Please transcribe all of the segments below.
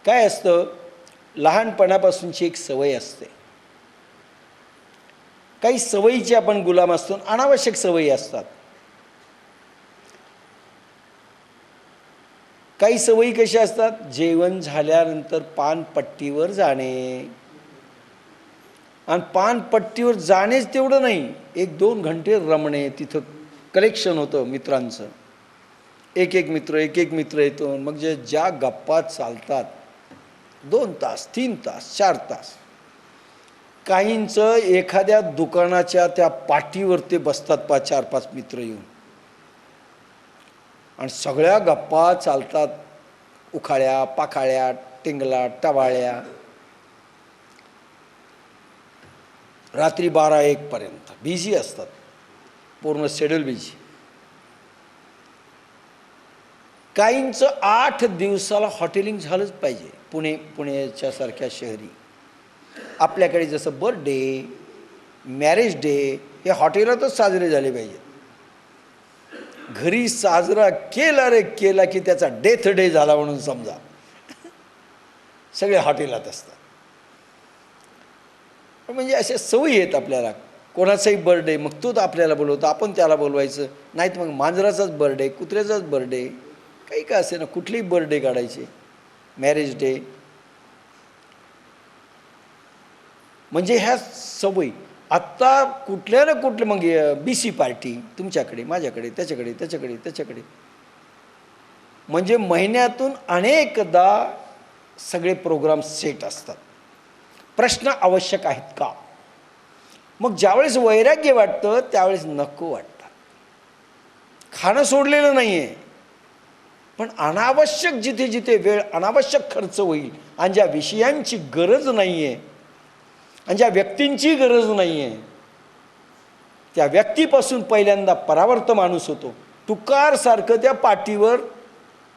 काय असतं, लहानपणापासूनची एक सवय असते. काही सवयीचे आपण गुलाम असतो, अनावश्यक सवयी असतात. काही सवयी कशा असतात, जेवण झाल्यानंतर पानपट्टीवर जाणे. आणि पानपट्टीवर जाणेच तेवढं नाही, 1-2 घंटे रमणे. तिथं कलेक्शन होतं मित्रांचं. एक एक मित्र येतो. मग ज्या गप्पा चालतात 2 तास, 3 तास, 4 तास. काहींचं एखाद्या दुकानाच्या त्या पाटीवर ते बसतात 4-5 मित्र येऊन, आणि सगळ्या गप्पा चालतात. उखाळ्या, पाखाळ्या, टिंगला, टवाळ्या. रात्री 12-1 पर्यंत बिझी असतात, पूर्ण शेड्यूल बिझी. काहींचं 8 दिवसाला हॉटेलिंग झालंच पाहिजे. पुण्याच्या सारख्या शहरी. आपल्याकडे जसं बर्थडे, मॅरेज डे हे हॉटेलातच साजरे झाले पाहिजेत. घरी साजरा केला की त्याचा डेथ डे झाला म्हणून समजा. सगळे हॉटेलात असतात. म्हणजे अशा सवयी आहेत आपल्याला. कोणाचाही बर्थडे, मग तोच आपल्याला बोलवतो, आपण त्याला बोलवायचं. नाहीत मग मांजराचाच बर्थडे, कुत्र्याचाच बर्थडे, काही का असे ना, कुठलेही बर्थडे काढायचे, मॅरेज डे. म्हणजे ह्या सवयी आत्ता कुठल्या ना कुठल्या, मग BC पार्टी तुमच्याकडे, माझ्याकडे, त्याच्याकडे. म्हणजे महिन्यातून अनेकदा सगळे प्रोग्राम सेट असतात. प्रश्न आवश्यक आहेत का? मग ज्यावेळेस वैराग्य वाटतं त्यावेळेस नको वाटतं. खाणं सोडलेलं नाही आहे, पण अनावश्यक जिथे जिथे वेळ, अनावश्यक खर्च होईल, आणि ज्या विषयांची गरज नाही आहे आणि ज्या व्यक्तींची गरज नाही आहे, त्या व्यक्तीपासून पहिल्यांदा परावर्त माणूस होतो. तुकारसारखं त्या पाटीवर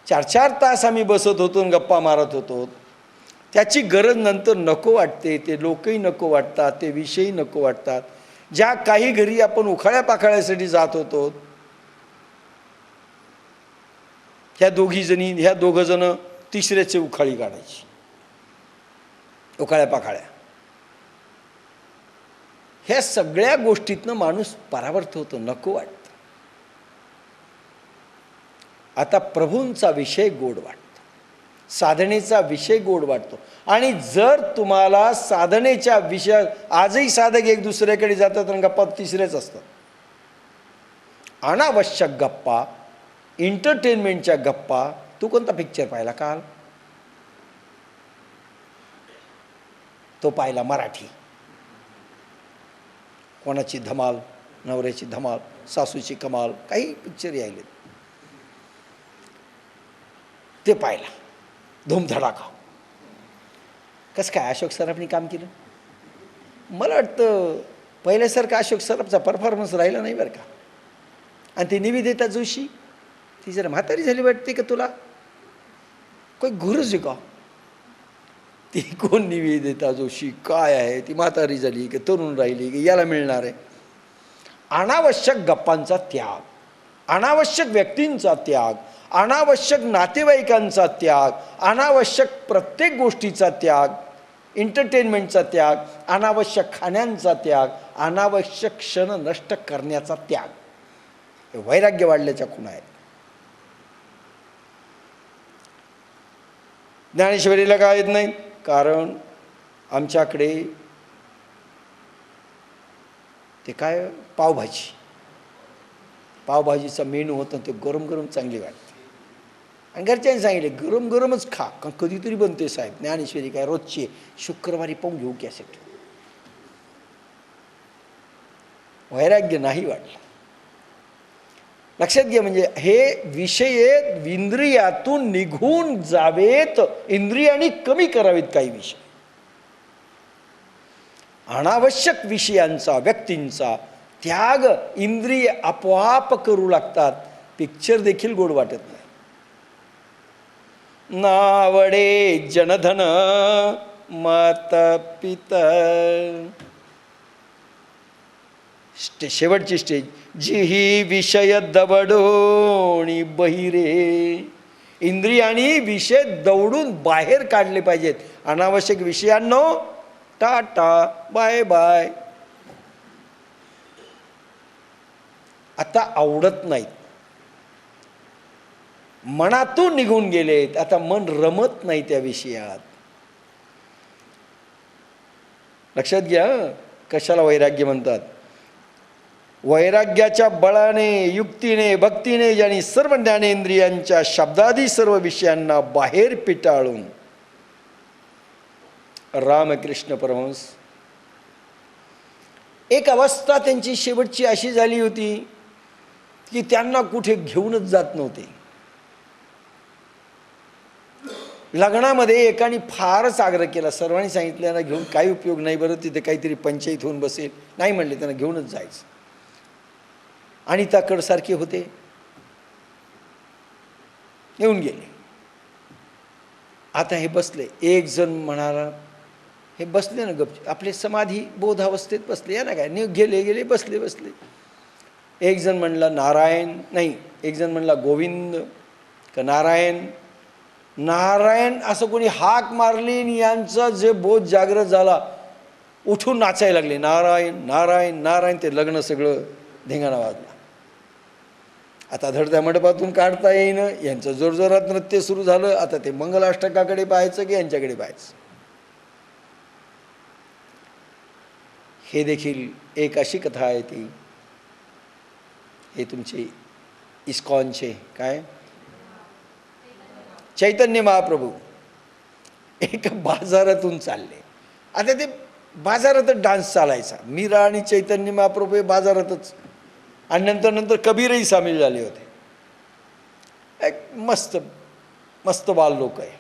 4-4 तास आम्ही बसत होतो आणि गप्पा मारत होतो. त्याची गरज नंतर नको वाटते. ते लोकही नको वाटतात, ते विषयही नको वाटतात. ज्या काही घरी आपण उखाळ्या पाखाळ्यासाठी जात होतो, ह्या दोघंजणं तिसऱ्याची उखाळी काढायची, उखाळ्या पाखाळ्या. ह्या सगळ्या गोष्टीतनं माणूस परावर्त होतो, नको वाटतं. आता प्रभूंचा विषय गोड वाटतो, साधनेचा विषय गोड वाटतो. आणि जर तुम्हाला साधनेच्या विषयात, आजही साधक एक दुसऱ्याकडे जातात आणि गप्पा तिसऱ्याच असतात. अनावश्यक गप्पा, एंटरटेनमेंटच्या गप्पा. तू कोणता पिक्चर पाहिला काल? तो पाहिला मराठी. कोणाची धमाल, नवऱ्याची धमाल, सासूची कमाल, काही पिक्चर यायले ते पाहिला. धूमधडाका. कसं काय अशोक सराफनी काम केलं? मला वाटतं पहिल्यासारखं अशोक सराफचा परफॉर्मन्स राहिला नाही बरं का. आणि ती निवेदिता जोशी, ती जरा म्हातारी झाली वाटते का तुला? काही गरज आहे का? ती कोण निवेदिता जोशी, काय आहे ती? म्हातारी झाली की तरुण राहिली की याला मिळणार आहे? अनावश्यक गप्पांचा त्याग, अनावश्यक व्यक्तींचा त्याग, अनावश्यक नातेवाईकांचा त्याग, अनावश्यक प्रत्येक गोष्टीचा त्याग, एंटरटेनमेंटचा त्याग, अनावश्यक खाण्यांचा त्याग, अनावश्यक क्षण नष्ट करण्याचा त्याग. हे वैराग्य वाढल्याच्या खुणा आहेत. ज्ञानेश्वरीला काय येत नाही? कारण आमच्याकडे ते काय पावभाजीचा मेनू होता, ते गरम गरम चांगली वाटते. आणि घरच्यांनी सांगितले गरम गरमच खा, कारण कधीतरी बनते साहेब. ज्ञानेश्वरी काय रोजची, शुक्रवारी पाहून घेऊ कॅसेट. वैराग्य नाही वाटलं. लक्षात घ्या, म्हणजे हे विषय इंद्रियातून निघून जावेत, इंद्रियांनी कमी करावेत काही विषय. अनावश्यक विषयांचा, व्यक्तींचा त्याग इंद्रिय आपोआप करू लागतात. पिक्चर देखील गोड वाटत नाही. नावडे जनधन माता पिता. शेवटची स्टेज. जी ही विषय दवडोणी बहिरे. इंद्रियानी विषय दौडून बाहेर काढले पाहिजेत. अनावश्यक विषयांनो टाटा बाय बाय. आता आवडत नाहीत, मनातून निघून गेलेत. आता मन रमत नाही त्या विषयात. लक्षात घ्या कशाला वैराग्य म्हणतात. वैराग्याच्या बळाने, युक्तीने, भक्तीने ज्यांनी सर्व ज्ञानेंद्रियांच्या शब्दादी सर्व विषयांना बाहेर पिटाळून, रामकृष्ण परमहंस एक अवस्था त्यांची शेवटची अशी झाली होती की त्यांना कुठे घेऊनच जात नव्हते. लग्नामध्ये एकाने फारच आग्रह केला, सर्वांनी सांगितलं यांना घेऊन काही उपयोग नाही, बरं तिथे काहीतरी पंचायत होऊन बसेल. नाही म्हणले, त्यांना घेऊनच जायचं. आणि ताकडसारखे होते, येऊन गेले. आता हे बसले. एक जण म्हणाला, हे बसले ना गप, आपले समाधी बोधावस्थेत बसले, या ना काय गेले गेले बसले बसले. एक जण म्हणला नारायण, नाही एक जण म्हणला गोविंद का नारायण. नारायण असं कोणी हाक मारली आणि यांचा जे बोध जागृत झाला, उठून नाचायला लागले. नारायण नारायण नारायण. ते लग्न सगळं धिंगाणा वाजला. आता धडत्या मंडपातून काढता येईन, यांचं जोरजोरात नृत्य सुरू झालं. आता ते मंगलाष्टकाकडे पाहायचं की यांच्याकडे पाहायचं. हे देखील एक अशी कथा आहे ती, हे तुमचे इस्कॉनचे काय चैतन्य महाप्रभू एक बाजारातून चालले. आता ते बाजारातच डान्स चालायचा. मीरा आणि चैतन्य महाप्रभू हे बाजारातच. आणि नंतर कबीरही सामील झाले होते. एक मस्त मस्त बाल लोक आहे.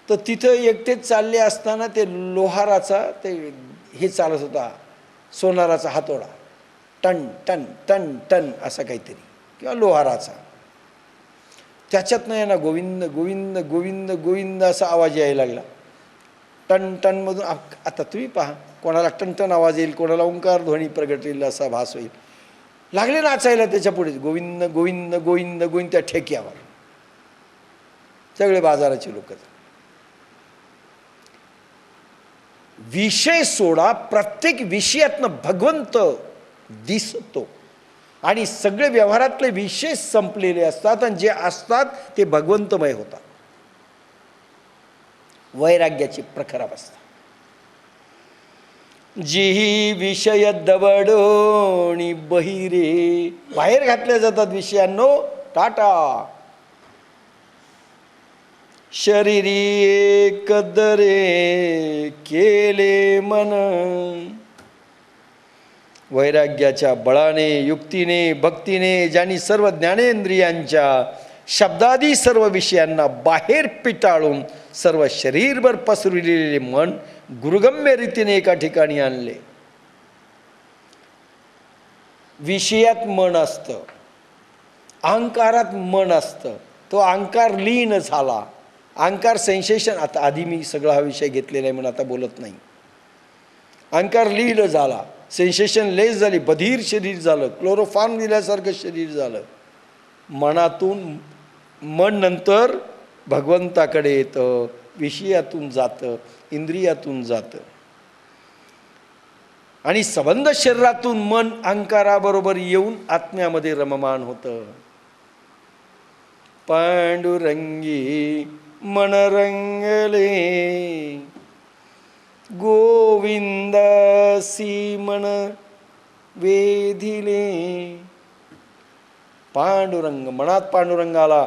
तर तिथं एकटेच चालले असताना ते लोहाराचा ते हे चालत होता, सोनाराचा हातोडा, टन टन टन टन असा काहीतरी, किंवा लोहाराचा. त्याच्यातनं आहे ना गोविंद गोविंद गोविंद गोविंद असा आवाज यायला लागला. टन टनमधून. आता तुम्ही पहा, कोणाला टनटन आवाज येईल, कोणाला ओंकार ध्वनी प्रगट येईल असा भास होईल. लागले नाचायला त्याच्या पुढे गोविंद गोविंद गोविंद गोविंद त्या ठेक्यावर. सगळे बाजाराचे लोक. विषय सोडा, प्रत्येक विषयातनं भगवंत दिसतो आणि सगळे व्यवहारातले विषय संपलेले असतात आणि जे असतात ते भगवंतमय होतात. वैराग्याची प्रखर अवस्था. जी विषय दवडोणी बहिरे, बाहेर घातल्या जातात विषयांनो टाटा. शरीरी एकदरे केले मन. वैराग्याच्या बळाने, युक्तीने, भक्तीने ज्यांनी सर्व ज्ञानेंद्रियांच्या शब्दादी सर्व विषयांना बाहेर पिटाळून सर्व शरीरभर पसरविलेले मन गुरुगम्य रीतीने एका ठिकाणी आणले. विषयात मन असतं, अहंकारात मन असतं. तो अहंकार लीन झाला. अहंकार सेन्सेशन. आता आधी मी सगळा हा विषय घेतलेला आहे म्हणून आता बोलत नाही. अहंकार लीन झाला, सेन्सेशन लेस झाली, बधीर शरीर झालं, क्लोरोफॉर्म दिल्यासारखं शरीर झालं. मनातून मन नंतर भगवंताकडे येतं, विषयातून जातं, इंद्रियातून जातं. आणि संबंध शरीरातून मन अहंकाराबरोबर येऊन आत्म्यामध्ये रममान होतं. पांडुरंगी मन रंगले, गोविंदासी मन वेधिले. पांडुरंग, मनात पांडुरंगाला,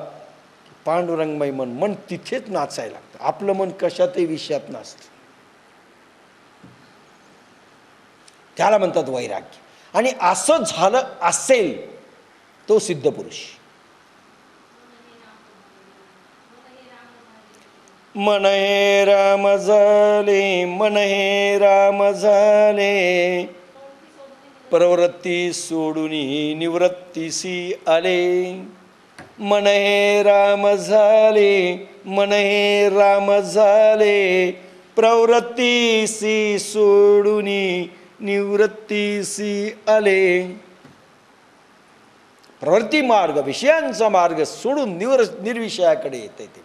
पांडुरंगमय मन, मन तिथेच नाचायला लागतं. आपलं मन कशातही विषयात नाचतं. त्याला म्हणतात वैराग्य. आणि असं झालं असेल तो सिद्ध पुरुष. मन हे राम झाले, मन हे राम झाले, प्रवृत्ती सोडून निवृत्तीसी आले. मन हे राम झाले, मन हे राम झाले, प्रवृत्तीसी सोडून निवृत्तीसी आले. प्रवृत्ती मार्ग, विषयांचा मार्ग सोडून निर्विषयाकडे येते ते.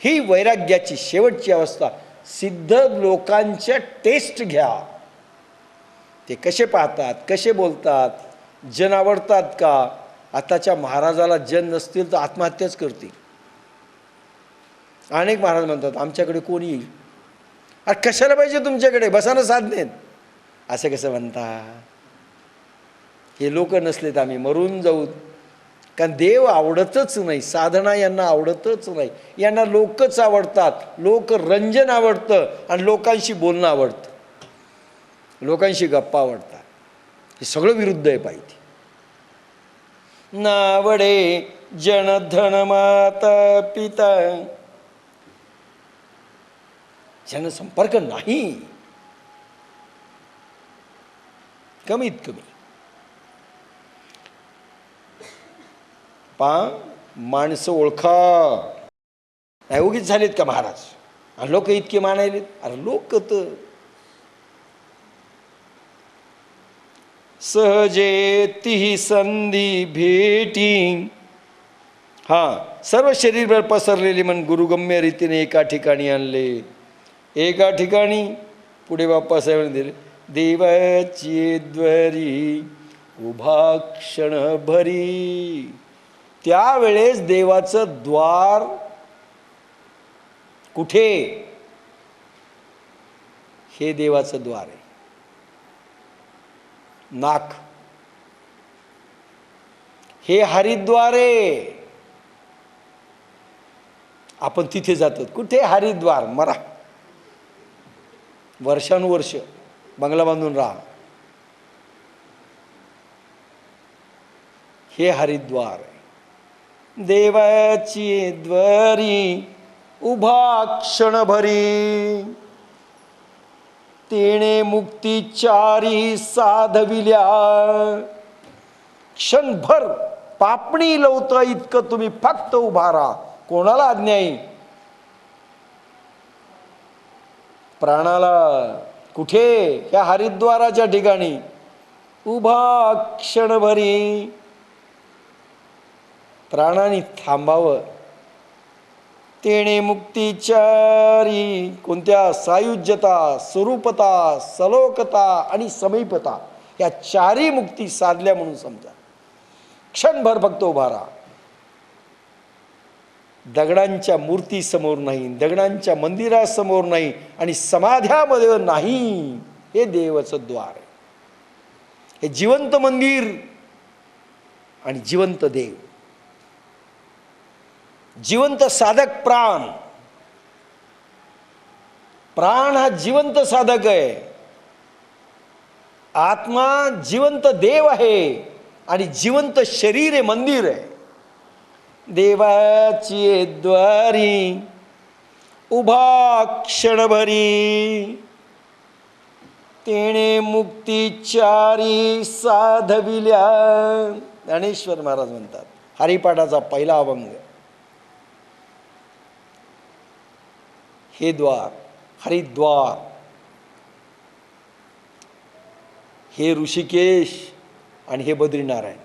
ही वैराग्याची शेवटची अवस्था. सिद्ध लोकांच्या टेस्ट घ्या, ते कसे पाहतात, कसे बोलतात, जन आवडतात का. आताच्या महाराजाला जन नसतील तर आत्महत्याच करतील. अनेक महाराज म्हणतात आमच्याकडे कोण येईल. अरे कशाला पाहिजे तुमच्याकडे, बसानं साधनेत. असं कसं म्हणता. हे लोक नसलेत आम्ही मरून जाऊ. कारण देव आवडतच नाही, साधना यांना आवडतच नाही. यांना लोकच आवडतात, लोकरंजन आवडतं आणि लोकांशी बोलणं आवडतं, लोकांशी गप्पा आवडतात. हे सगळं विरुद्ध आहे पाहिजे. नावडे जन धन माता पिता, जनसंपर्क नाही, कमीत कमी. माणसं ओळखा. नाही उगीच झालेत का महाराज, आणि लोक इतके मानायलेत. अरे लोक तर सहजे तिही संधी भेटी. सर्व शरीरभर पसरलेली मन गुरुगम्य रीतीने एका ठिकाणी आणले. एका ठिकाणी पुढे बाप्पा साहेबांनी दिले. देवाची द्वारी उभा क्षण भरी. त्यावेळेस देवाचं द्वार कुठे. हे देवाचं द्वार आहे. नाक हे हरिद्वार आहे. आपण तिथे जातो. कुठे हरिद्वार. मरा वर्षानुवर्ष बंगला बांधून राहा. हे हरिद्वार आहे. देवाची द्वारी उभा क्षणभरी. तेणे मुक्तीचारी साधविल्या. क्षणभर पापणी लवता इतकं तुम्ही फक्त उभा राहा. कोणाला आज्ञाई. प्राणाला. कुठे. या हरिद्वाराच्या ठिकाणी उभा क्षणभरी. प्राणाने थांबावं. तेणे मुक्तीचारी. कोणत्या. सायुज्यता, स्वरूपता, सलोकता आणि समीपता या चारी मुक्ती साधल्या म्हणून समजा. क्षणभर फक्त उभा राहा. दगडांच्या मूर्तीसमोर नाही, दगडांच्या मंदिरासमोर नाही आणि समाध्यामध्ये नाही. हे देवाचं द्वार आहे. हे जिवंत मंदिर आणि जिवंत देव. जिवंत साधक प्राण. प्राण हा जिवंत साधक आहे. आत्मा जिवंत देव आहे आणि जिवंत शरीर आहे, मंदिर आहे. देवाची द्वारी उभा क्षणभरी. तेणे मुक्तीचारी साधविल्या. ज्ञानेश्वर महाराज म्हणतात. हरिपाठाचा पहिला अभंग. हे द्वार, हरिद्वार, हे ऋषिकेश आणि हे बद्रीनारायण.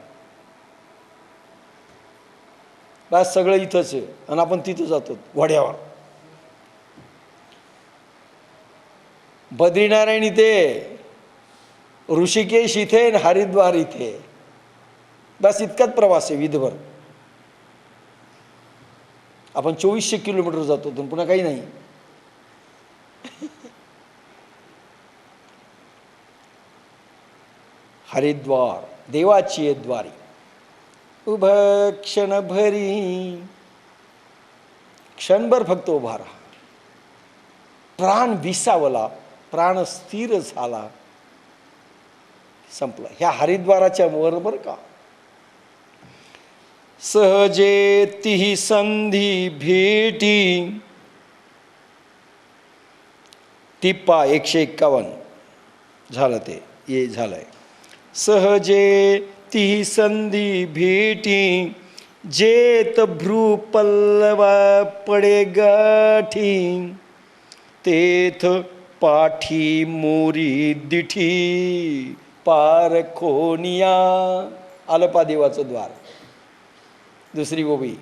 बस सगळं इथंच आहे आणि आपण तिथं जातो घोड्यावर. बद्रीनारायण इथे, ऋषिकेश इथे आणि हरिद्वार इथे. बस इतकाच प्रवास आहे विधभर. आपण 2400 किलोमीटर जातो पुन्हा काही नाही. हरिद्वार देवाची द्वारी उभ क्षणभरी. क्षणभर फक्त उभा राहा. प्राण विसावला, प्राण स्थिर झाला, संपला. ह्या हरिद्वाराच्या वर बर का. सहजे तिही संधी भेटी. टिप्पा 151 झालं. ते ये झालंय. सहजे ती संधी भेटी. जेत भ्रू पल्लवा पडे गाठी. तेथ पाठी मोरी दिठी पारखोनिया. आलपा देवाचं द्वार. दुसरी ओवी.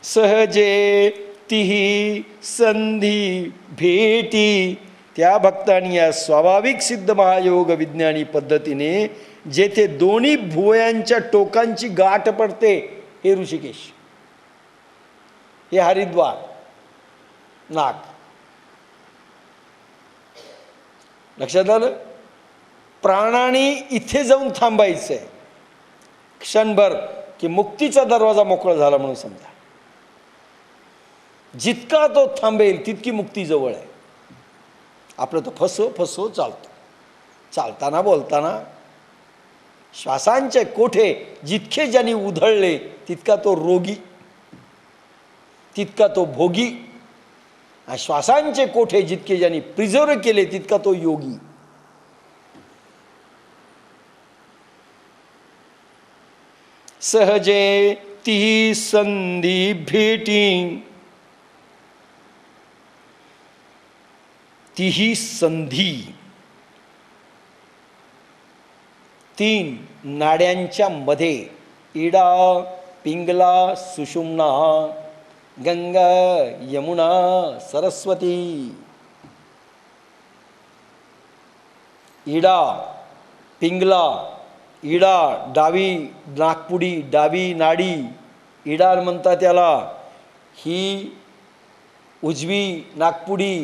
सहजे तिही संधी भेटी त्या भक्तांनी या स्वाभाविक सिद्ध महायोग विज्ञानी पद्धतीने जेथे दोन्ही भुवयांच्या टोकांची गाठ पडते हे ऋषिकेश, हे हरिद्वार, नाग. लक्षात आलं? प्राणाने इथे जाऊन थांबायचं आहे क्षणभर की मुक्तीचा दरवाजा मोकळा झाला म्हणून समजा. जितका तो थांबेल तितकी मुक्ती जवळ आहे. आपलं तो फसो फसो चालतो. चालताना बोलताना श्वासांचे कोठे जितके ज्यांनी उधळले तितका तो रोगी, तितका तो भोगी. आणि श्वासांचे कोठे जितके ज्यांनी प्रिझर्व केले तितका तो योगी. सहजे ती संधी भेटी, तीही संधी. तीन नाड्यांच्या मध्ये इडा, पिंगला, सुषुम्ना, गंगा, यमुना, सरस्वती. इडा, पिंगला. इडा डावी नाकपुडी, डावी नाडी इडा म्हणतात त्याला. ही उजवी नाकपुडी,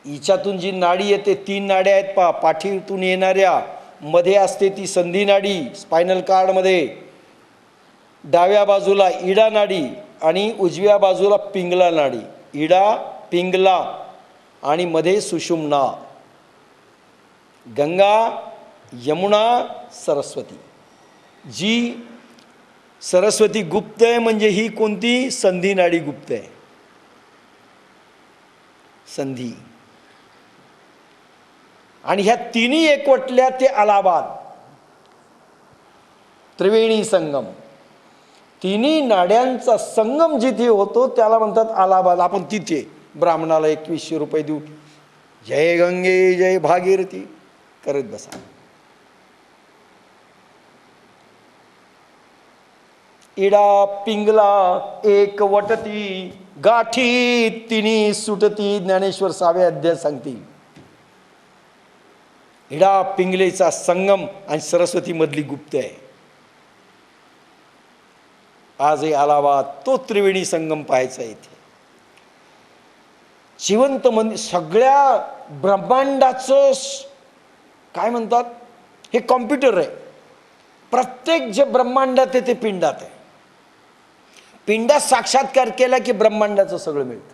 हिच्यातून जी नाडी येते, तीन नाड्या आहेत पाठीतून येणाऱ्या. मध्ये असते ती संधी नाडी स्पायनल कार्डमध्ये. डाव्या बाजूला इडा नाडी आणि उजव्या बाजूला पिंगला नाडी. इडा, पिंगला आणि मध्ये सुषुम्ना. गंगा, यमुना, सरस्वती. जी सरस्वती गुप्त आहे म्हणजे ही कोणती? संधी नाडी गुप्त आहे. संधी. आणि ह्या तिन्ही एकवटल्या ते अलाहाबाद, त्रिवेणी संगम. तिन्ही नाड्यांचा संगम जिथे होतो त्याला म्हणतात अलाहाबाद. आपण तिथे ब्राह्मणाला 2100 रुपये देऊ, जय गंगे जय भागीरथी करत बसा. इडा पिंगला एक वटती, गाठी तिन्ही सुटती. ज्ञानेश्वर 6व्या अध्यायात सांगतील. इडा पिंगलेचा संगम आणि सरस्वती मधली गुप्त आहे. आज हे अलाहाबाद तो त्रिवेणी संगम पाहायचा इथे. जिवंत मंदिर, सगळ्या ब्रह्मांडाचं काय म्हणतात, हे कॉम्प्युटर आहे. प्रत्येक जे ब्रह्मांडात आहे ते पिंडात आहे. पिंडात साक्षात्कार केला की ब्रह्मांडाचं सगळं मिळतं.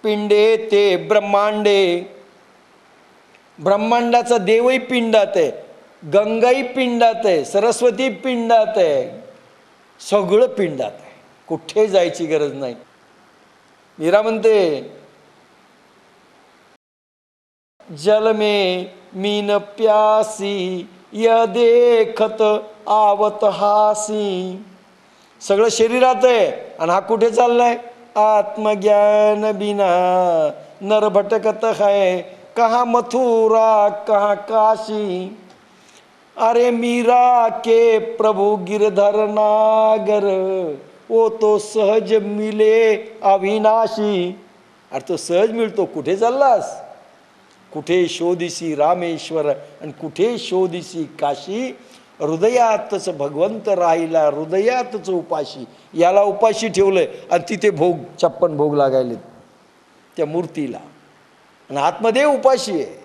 पिंडे ते ब्रह्मांडे. ब्रह्मांडाचा देवही पिंडात आहे, गंगाई पिंडात आहे, सरस्वती पिंडात आहे, सगळं पिंडात आहे. कुठे जायची गरज नाही. मीरा म्हणते, जल में मीन प्यासी य देखत आवत हासी. सगळं शरीरात आहे आणि हा कुठे चाललाय? आत्मज्ञान बिना नर भटकत है, कहाँ मथुरा कहाँ काशी. अरे मीरा के प्रभु गिरधर नागर, वो तो सहज मिले अविनाशी. अरे तो सहज मिळतो. कुठे चाललास? कुठे शोधिसी रामेश्वर आणि कुठे शोधिसी काशी. हृदयातच भगवंत राहिला, हृदयातच उपाशी. याला उपाशी ठेवलंय आणि तिथे भोग 56 भोग लागायले त्या मूर्तीला. आणि आत्मदेव उपाशी आहे.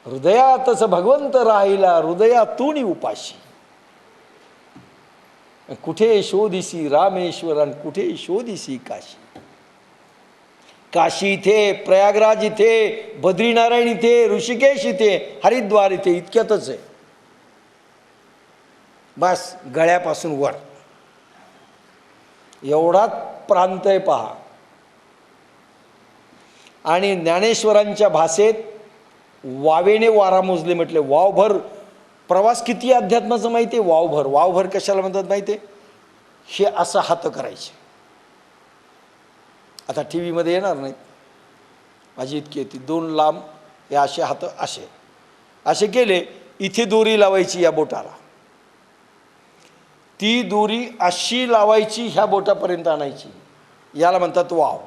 हृदयातच भगवंत राहिला, हृदयातून उपाशी. कुठे शोधिसी रामेश्वर आणि कुठे शोधिसी काशी. काशी इथे, प्रयागराज इथे, बद्रीनारायण इथे, ऋषिकेश इथे, हरिद्वार इथे, इतक्यातच आहे. बस गळ्यापासून वर एवढाच प्रांत आहे पहा. आणि ज्ञानेश्वरांच्या भाषेत वावेने वारा मोजले म्हटले. वावभर प्रवास किती अध्यात्माचं माहिती आहे? वावभर. वावभर कशाला म्हणतात माहिती आहे? हे असं हात करायचे. आता टी व्हीमध्ये येणार नाहीत, माझी इतकी येते. 2 लांब हे असे हात असे असे केले, इथे दोरी लावायची या बोटाला, ती दोरी अशी लावायची ह्या बोटापर्यंत आणायची, याला म्हणतात वाव.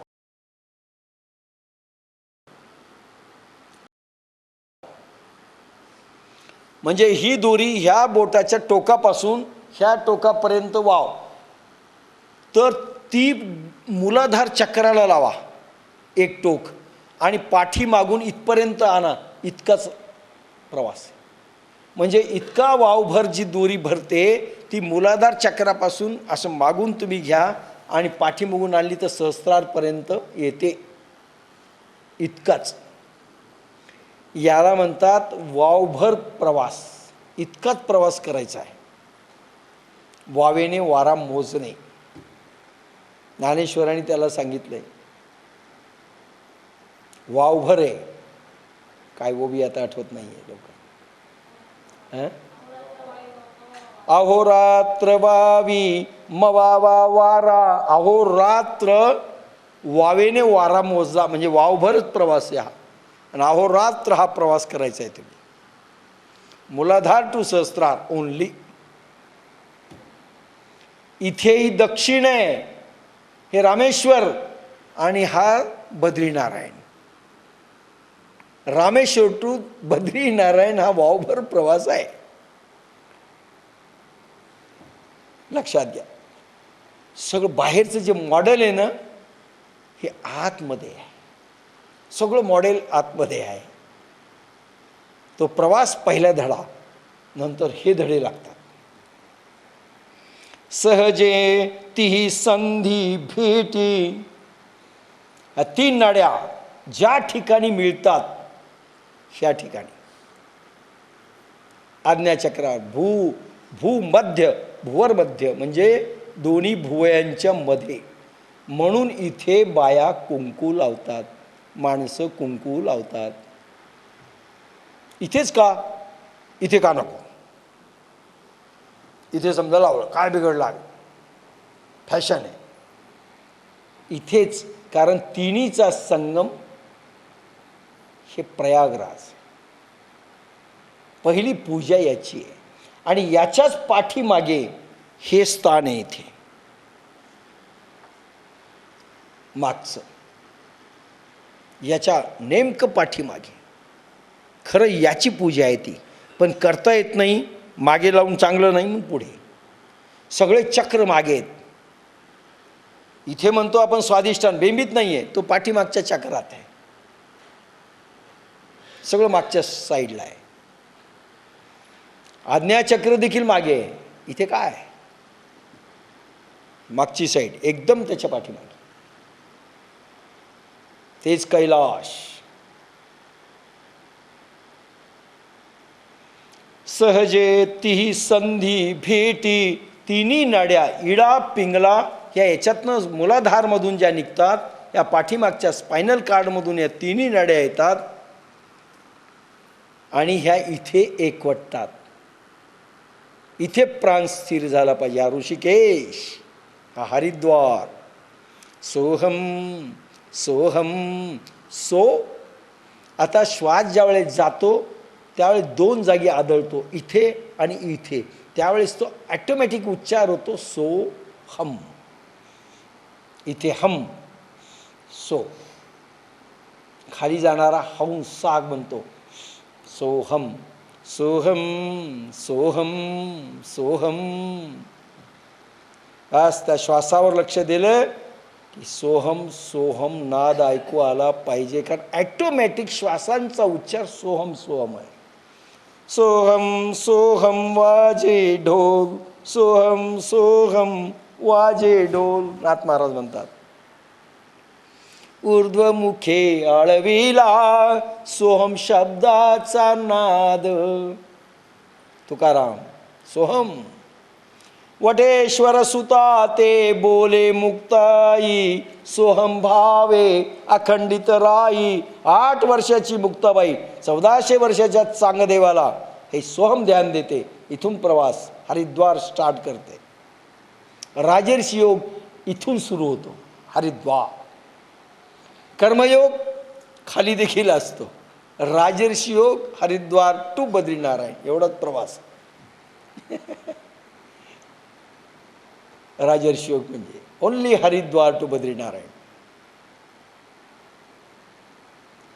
म्हणजे ही दोरी ह्या बोटाच्या टोकापासून ह्या टोकापर्यंत वाव, तर ती मूलाधार चक्राला लावा एक टोक, आणि पाठी मागून इथपर्यंत आणा, इतकाच प्रवास. म्हणजे इतका वावभर जी दोरी भरते ती मूलाधार चक्रापासून असं मागून तुम्ही घ्या आणि पाठीमागून आणली तर सहस्रारपर्यंत येते, इतकाच. याला म्हणतात वावभर प्रवास. इतकाच प्रवास करायचा आहे, वावेने वारा मोजणे. ज्ञानेश्वरांनी त्याला सांगितलंय वावभर आहे, काय वो बी आता आठवत नाही आहे लोक. अहोरात्र वावी मवावा वारा, अहोरात्र वावेने वारा मोजा, म्हणजे वावभरच प्रवास आहे हा. आणि अहोरात्र हा प्रवास करायचा आहे तुम्ही. मूलाधार टू सहस्त्रार ओनली. इथेही दक्षिण आहे, हे रामेश्वर, आणि हा बद्रीनारायण. रामेश्वर टू बद्रीनारायण हा वावभर प्रवास आहे, लक्षात घ्या. सगळं बाहेरचं जे मॉडेल आहे ना, हे आतमध्ये आहे. सगळं मॉडेल आतमध्ये आहे. तो प्रवास पहिला धडा, नंतर हे धडे लागतात. सहजे तिही संधी भेटी, तीन नाड्या ज्या ठिकाणी मिळतात ह्या ठिकाणी आज्ञाचक्रावर भूमध्य, भुवर मध्य म्हणजे दोन्ही भुवयांच्या मध्ये. म्हणून इथे बाया कुंकू लावतात, माणसं कुंकू लावतात. इथेच का? इथे का नको? इथे समजा लावलं काय बिघडलं, फॅशन आहे. इथेच, कारण तिन्हीचा संगम हे प्रयागराज. पहिली पूजा याची आहे, आणि याच्याच पाठीमागे हे स्थान आहे. इथे मागचं, याच्या नेमकं पाठीमागे. खरं याची पूजा आहे ती, पण करता येत नाही, मागे लावून चांगलं नाही, म्हणून पुढे सगळे चक्र मागे आहेत. इथे म्हणतो आपण स्वाधिष्ठान, बेंबीत नाही आहे, तो पाठीमागच्या चक्रात आहे. सगळं मागच्या साईडला आहे. आज्ञाचक्र देखील मागे आहे. इथे काय आहे? मागची साईड एकदम त्याच्या पाठीमागे. तेच कैलाश. सहजे तिही संधी भेटी, तिन्ही नाड्या इडा पिंगला या याच्यातनं मूलाधारमधून ज्या निघतात, या पाठीमागच्या स्पायनल कार्डमधून या तिन्ही नाड्या येतात आणि ह्या इथे एकवटतात. इथे प्राण स्थिर झाला पाहिजे. हा ऋषिकेश, हा हरिद्वार. सोहम सोहम सो. आता श्वास ज्यावेळेस जातो त्यावेळेस दोन जागी आदळतो, इथे आणि इथे. त्यावेळेस तो ॲटोमॅटिक उच्चार होतो सो हम. इथे हम सो. खाली जाणारा हंसाग बनतो सोहम सोहम सोहम सोहम. आज त्या श्वासावर लक्ष दिलं की सोहम सोहम नाद ऐकू आला पाहिजे, कारण ॲटोमॅटिक श्वासांचा उच्चार सोहम सोहम आहे. सोहम सोहम वाजे ढोल, सोहम सोहम वाजे ढोल. नाथ महाराज म्हणतात ऊर्ध्वमुखे आळविला सोहम शब्दाचा नाद. तुकाराम सोहम. वटेश्वर सुता ते बोले मुक्ताई, सोहम भावे अखंडित राई. 8 वर्षाची मुक्ताबाई 1400 वर्षाच्या चांगदेवाला हे सोहम ध्यान देते. इथून प्रवास हरिद्वार स्टार्ट करते. राजर्षी योग इथून सुरू होतो, हरिद्वार. कर्मयोग खाली देखील असतो, राजर्षी योग हरिद्वार टू बद्रीनारायण एवढाच प्रवास. राजर्षी योग म्हणजे ओनली हरिद्वार टू बद्रीनारायण.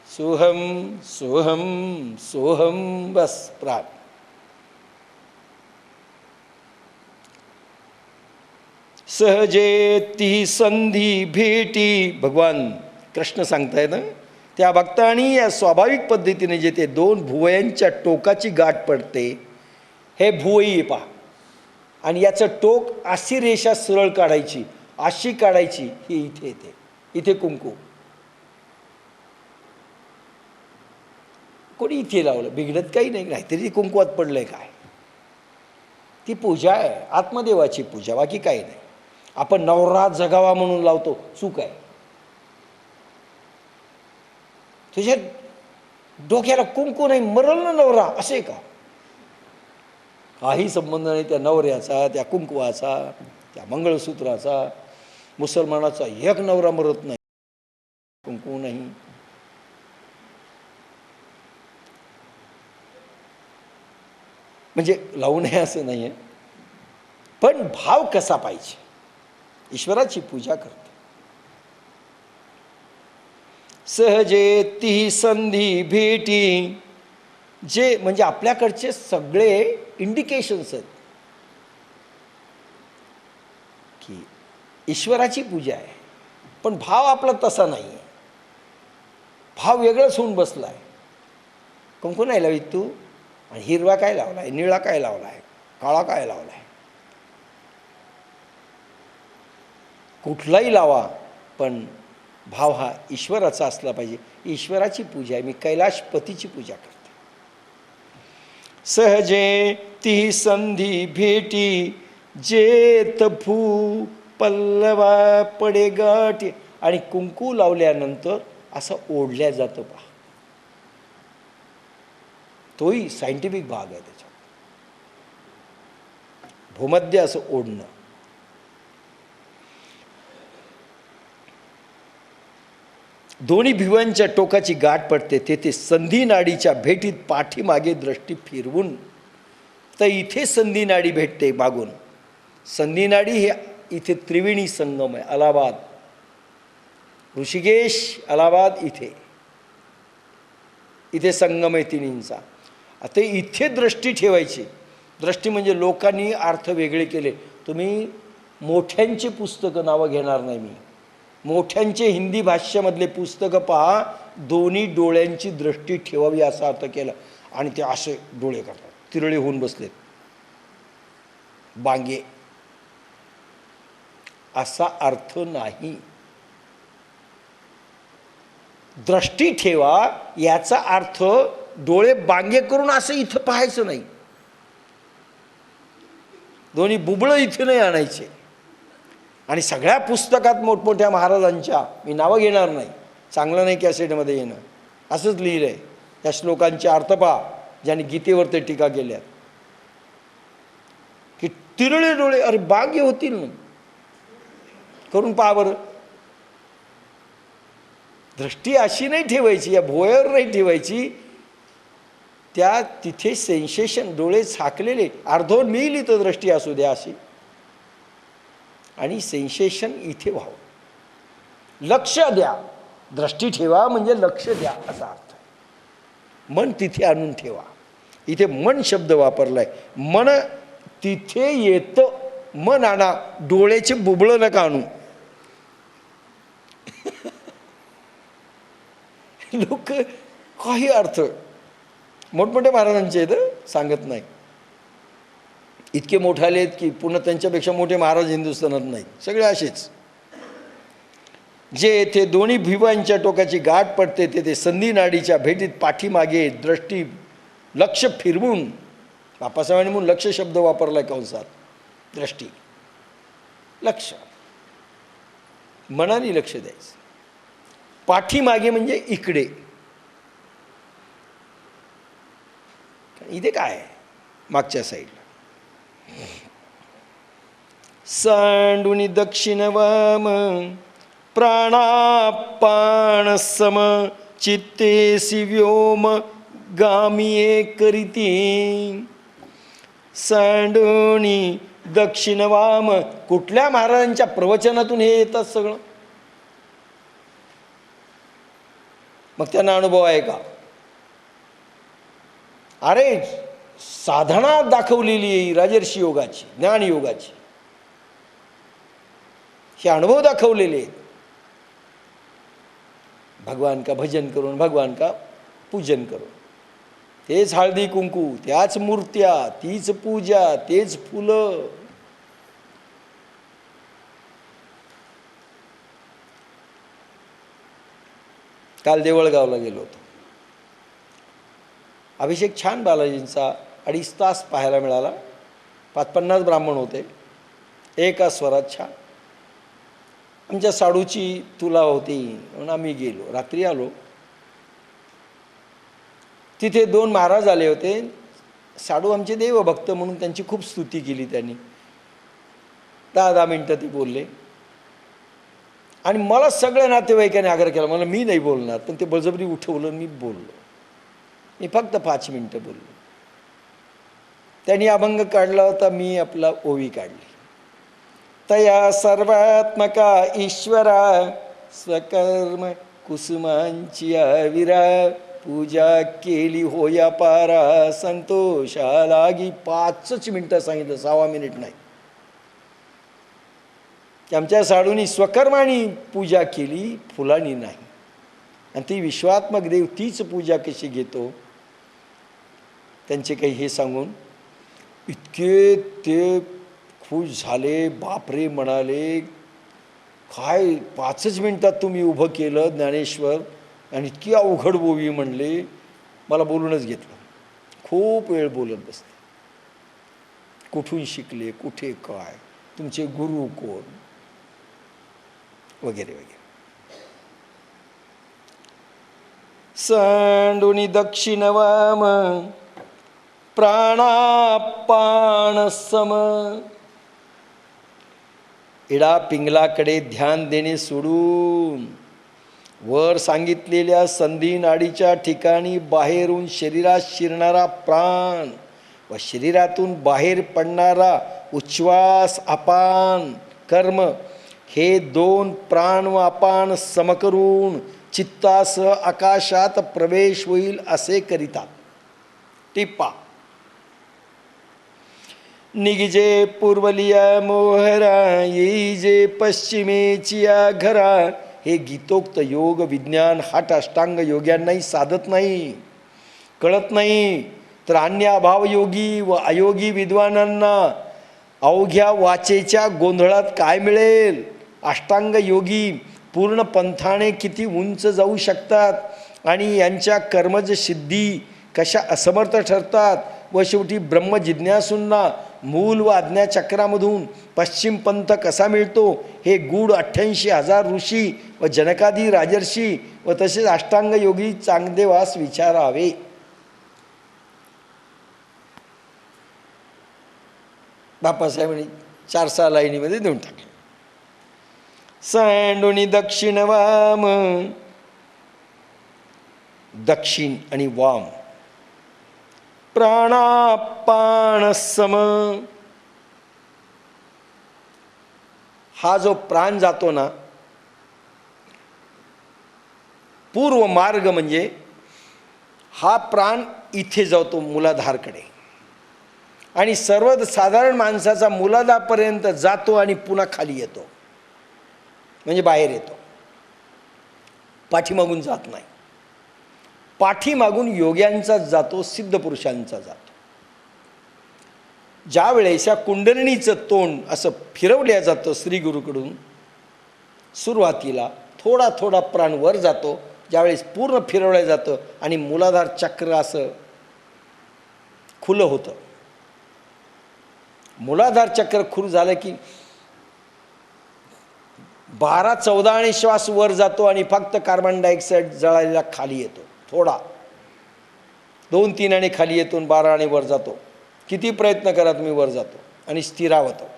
सोहम सोहम सोहम बस प्राण. सहजे ती संधी भेटी भगवान कृष्ण सांगताय ना, त्या भक्तांनी या स्वाभाविक पद्धतीने जे ते दोन भुवयांच्या टोकाची गाठ पडते, हे भुवई पहा, आणि याचं टोक अशी रेषा सरळ काढायची, अशी काढायची, ही इथे येते, इथे कुंकू. कोणी इथे लावलं, बिघडत काही नाही, नाहीतरी ती कुंकवात पडलंय काय. ती पूजा आहे, आत्मदेवाची पूजा, बाकी काही नाही. आपण नवरा जगावा म्हणून लावतो, चूक आहे. तुझ्या डोक्याला कुंकू नाही, मरल ना नवरा, असे का? काही संबंध नाही त्या नवऱ्याचा, त्या कुंकवाचा, त्या मंगळसूत्राचा. मुसलमानाचा एक नवरा मरत नाही, कुंकू नाही. म्हणजे लावू नये असं नाही आहे, पण भाव कसा पाहिजे. ईश्वराची पूजा करते. सहजे ती संधी भेटी, जे म्हणजे आपल्याकडचे सगळे इंडिकेशन्स आहेत की ईश्वराची पूजा आहे, पण भाव आपला तसा नाही आहे. भाव वेगळंच होऊन बसला आहे. कुंकू नाही लावित तू, आणि हिरवा काय लावला आहे, निळा काय लावला आहे, काळा काय लावला आहे. कुठलाही लावा, पण भाव हा ईश्वराचा असला पाहिजे. ईश्वराची पूजा आहे. मी कैलाशपतीची पूजा करते. सहजे ती संधी भेटी, जेत भू पल्लवा पडे गाठी. आणि कुंकू लावल्यानंतर असं ओढल्या जातं पहा. तोही सायंटिफिक भाग आहे त्याच्यात. भूमध्य असं ओढणं. दोन्ही भिवांच्या टोकाची गाठ पडते, तेथे संधी नाडीच्या भेटीत पाठीमागे दृष्टी फिरवून. तर इथे संधी नाडी भेटते मागून. संधी नाडी हे इथे त्रिवेणी संगम आहे. अलाहाबाद, ऋषिकेश, अलाहाबाद, इथे संगम आहे तिन्हींचा. आता इथे दृष्टी ठेवायची. दृष्टी म्हणजे लोकांनी अर्थ वेगळे केले. तुम्ही मोठ्यांची पुस्तकं नावं घेणार नाही मी. मोठ्यांचे हिंदी भाष्यामधले पुस्तकं पहा, दोन्ही डोळ्यांची दृष्टी ठेवावी असा अर्थ केला, आणि ते असे डोळे करतात, तिरळे होऊन बसलेत, बांगे. असा अर्थ नाही. दृष्टी ठेवा याचा अर्थ डोळे बांगे करून असं इथं पाहायचं नाही. दोन्ही बुबळं इथे नाही आणायचे. आणि सगळ्या पुस्तकात मोठमोठ्या महाराजांच्या, मी नावं घेणार नाही, चांगलं नाही कॅसेटमध्ये येणं, असंच लिहिलं आहे. त्या श्लोकांचे अर्थ पहा, ज्यांनी गीतेवर ते टीका केल्यात, की तिरळे डोळे, अरे बांगे होतील ना, करून पहा बरं. दृष्टी अशी नाही ठेवायची, या भोयावर नाही ठेवायची, त्या तिथे सेन्सेशन, डोळे झाकलेले, अर्धोन मी लिहितो दृष्टी असू द्या अशी, आणि सेन्सेशन इथे व्हावं. लक्ष द्या. दृष्टी ठेवा म्हणजे लक्ष द्या असा अर्थ आहे. मन तिथे आणून ठेवा. इथे मन शब्द वापरलाय. मन तिथे येतं, मन आणा, डोळ्याचे बुबळं नका आणू. लोक काही अर्थ मोठमोठ्या महाराजांचे आहेत, सांगत नाही. इतके मोठे आले आहेत की पुन्हा त्यांच्यापेक्षा मोठे महाराज हिंदुस्थानात नाहीत, सगळे असेच. जे येथे दोन्ही भिवांच्या टोकाची गाठ पडते, तेथे संधी नाडीच्या भेटीत पाठीमागे दृष्टी, लक्ष फिरवून. बापासाहेबांनी म्हणून लक्ष शब्द वापरलाय कंसात. दृष्टी, लक्ष, मनाने लक्ष द्यायचं. पाठीमागे म्हणजे इकडे. इथे काय आहे, मागच्या साईडला. सांडुनी दक्षिण वाम, प्राणापान सम, चित्तेसी व्योम गामी करीती सांडोणी दक्षिण वाम. कुठल्या महाराजांच्या प्रवचनातून हे येतात सगळं? मग त्यांना अनुभव आहे का? अरे साधना दाखवलेली आहे राजर्षी योगाची, ज्ञान योगाची, हे अनुभव दाखवलेले आहेत. भगवान का भजन करून, भगवान का पूजन करून, तेच हळदी कुंकू, त्याच मूर्त्या, तीच पूजा, तेच फुलं. काल देवळगावला गेलो होतो. अभिषेक छान बालाजींचा 2.5 तास पाहायला मिळाला. 50 ब्राह्मण होते, एका स्वरात छान. आमच्या साडूची तुला होती म्हणून आम्ही गेलो, रात्री आलो. तिथे 2 महाराज आले होते. साडू आमचे देवभक्त म्हणून त्यांची खूप स्तुती केली त्यांनी. 10 मिनटं ती बोलले आणि मला सगळ्या नातेवाईकांनी आग्रह केला, मला मी नाही बोलणार, पण ते बळजबरी उठवलं, मी बोललो. मी फक्त 5 मिनटं बोललो. त्यांनी अभंग काढला होता, मी आपला ओवी काढली. तया सर्वात्मका ईश्वरा स्वकर्म कुसुमांची आविरा पूजा केली होया पारा संतोषा लागी. 5 मिनटं सांगितलं, 6 मिनिट नाही. आमच्या साडूनी स्वकर्मानी पूजा केली, फुलांनी नाही. आणि ती विश्वात्मक देव तीच पूजा कशी घेतो त्यांचे काही हे सांगून इतके ते खुश झाले. बापरे म्हणाले, काय 5 मिनिटात तुम्ही उभं केलं ज्ञानेश्वर, आणि इतकी अवघड बोवी म्हणले. मला बोलूनच घेतलं. खूप वेळ बोलत बसले. कुठून शिकले, कुठे काय, तुमचे गुरु कोण, वगैरे वगैरे. सांडोनी दक्षिण वाम प्राणापान सम. इडा पिंगलाकडे ध्यान देणे सोडून वर सांगितलेल्या संधी नाडीच्या ठिकाणी बाहेरून शरीरात शिरणारा प्राण व शरीरातून बाहेर पडणारा उच्छ्वास अपान कर्म, हे 2 प्राण व अपान सम करून चित्तासह आकाशात प्रवेश होईल असे करितात. टिप्पा. निगिजे पूर्वलिया मोहरा येई जे पश्चिमेचिया घरा. हे गीतोक्त योग विज्ञान हठ अष्टांग योग्यांनाही साधत नाही, कळत नाही. तर अन्य अभाव योगी व अयोगी विद्वानांना अवघ्या वाचेच्या गोंधळात काय मिळेल? अष्टांग योगी पूर्ण पंथाने किती उंच जाऊ शकतात आणि यांच्या कर्मज सिद्धी कशा असमर्थ ठरतात. व शेवटी ब्रह्मजिज्ञासूंना मूल व आज्ञाचक्रामधून पश्चिम पंथ कसा मिळतो हे गूढ 88,000 ऋषी व जनकादी राजर्षी व तसेच अष्टांग योगी चांगदेवास विचारावे. बापासाहेबांनी 4-6 लाईनीमध्ये देऊन टाकले. सांडोनी दक्षिण वाम. दक्षिण आणि वाम प्राणापान सम. हा जो प्राण जातो ना, पूर्व मार्ग म्हणजे हा प्राण इथे जातो मूलाधारकडे, आणि सर्वसाधारण माणसाचा मूलाधारपर्यंत जातो आणि पुन्हा खाली येतो, म्हणजे बाहेर येतो. पाठीमागून जात नाही. पाठीमागून योग्यांचाच जातो, सिद्ध पुरुषांचा जातो. ज्या वेळेस या कुंडलिनीचं तोंड असं फिरवल्या जातं श्रीगुरूकडून, सुरुवातीला थोडा थोडा प्राण वर जातो, ज्यावेळेस पूर्ण फिरवलं जातं आणि मूलाधार चक्र असं खुलं होतं. मूलाधार चक्र खुलं झालं की 12-14 आणि श्वास वर जातो आणि फक्त कार्बन डायऑक्साईड जळायला खाली येतो. थोडा 2-3 आणि खाली येतो, 12 आणि वर जातो. किती प्रयत्न करा तुम्ही वर जातो आणि स्थिरावतो.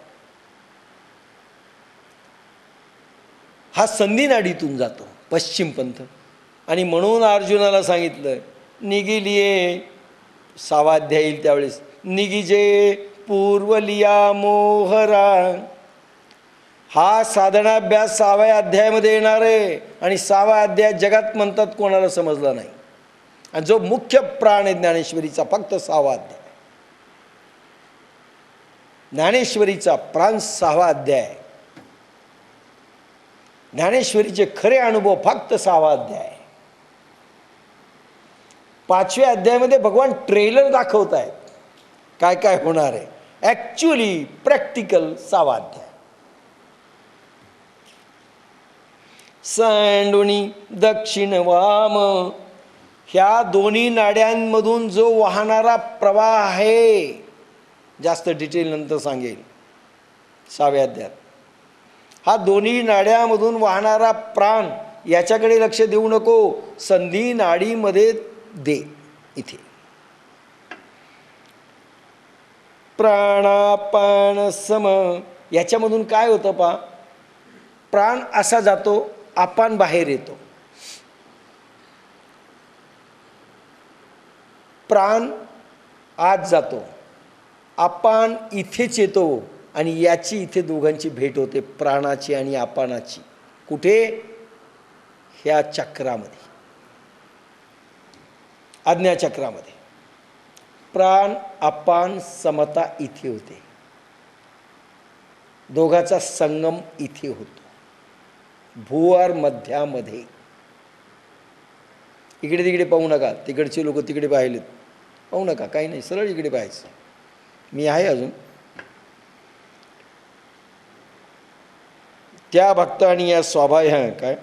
हा संधी नाडीतून जातो पश्चिम पंथ, आणि म्हणून अर्जुनाला सांगितलं निगिलिये, 6वा अध्याय येईल त्यावेळेस, निगिजे पूर्वलिया मोहरा. हा साधनाभ्यास 6व्या अध्यायामध्ये येणार आहे आणि 6वा अध्याय जगात म्हणतात कोणाला समजला नाही. आणि जो मुख्य प्राण आहे ज्ञानेश्वरीचा फक्त 6वा अध्याय. ज्ञानेश्वरीचा प्राण 6वा अध्याय. ज्ञानेश्वरीचे खरे अनुभव फक्त 6वा अध्याय. 5व्या अध्यायामध्ये भगवान ट्रेलर दाखवत आहेत काय काय होणार आहे. ॲक्च्युली प्रॅक्टिकल 6वा अध्याय. सांडुनी दक्षिण वाम, ह्या दोन्ही नाड्यांमधून जो वाहणारा प्रवाह आहे, जास्त डिटेल नंतर सांगेल 6व्या अध्यायात. हा दोन्ही नाड्यामधून वाहणारा प्राण, याच्याकडे लक्ष देऊ नको, संधी नाडीमध्ये दे. इथे प्राणापान सम, याच्यामधून काय होतं पा, प्राण असा जातो, अपान बाहेर येतो. प्राण आत जातो, अपान इथेच येतो आणि याची इथे दोघांची भेट होते, प्राणाची आणि अपानाची. कुठे, ह्या चक्रामध्ये, आज्ञाचक्रामध्ये. प्राण अपान समता इथे होते, दोघाचा संगम इथे होतो, भुवार मध्यामध्ये. इकडे तिकडे पाहू नका, तिकडचे लोक तिकडे पाहिलेत, पाहू नका, काही नाही, सरळ इकडे पाहायचं. मी आहे अजून. त्या भक्तांनी या स्वाभाव्य काय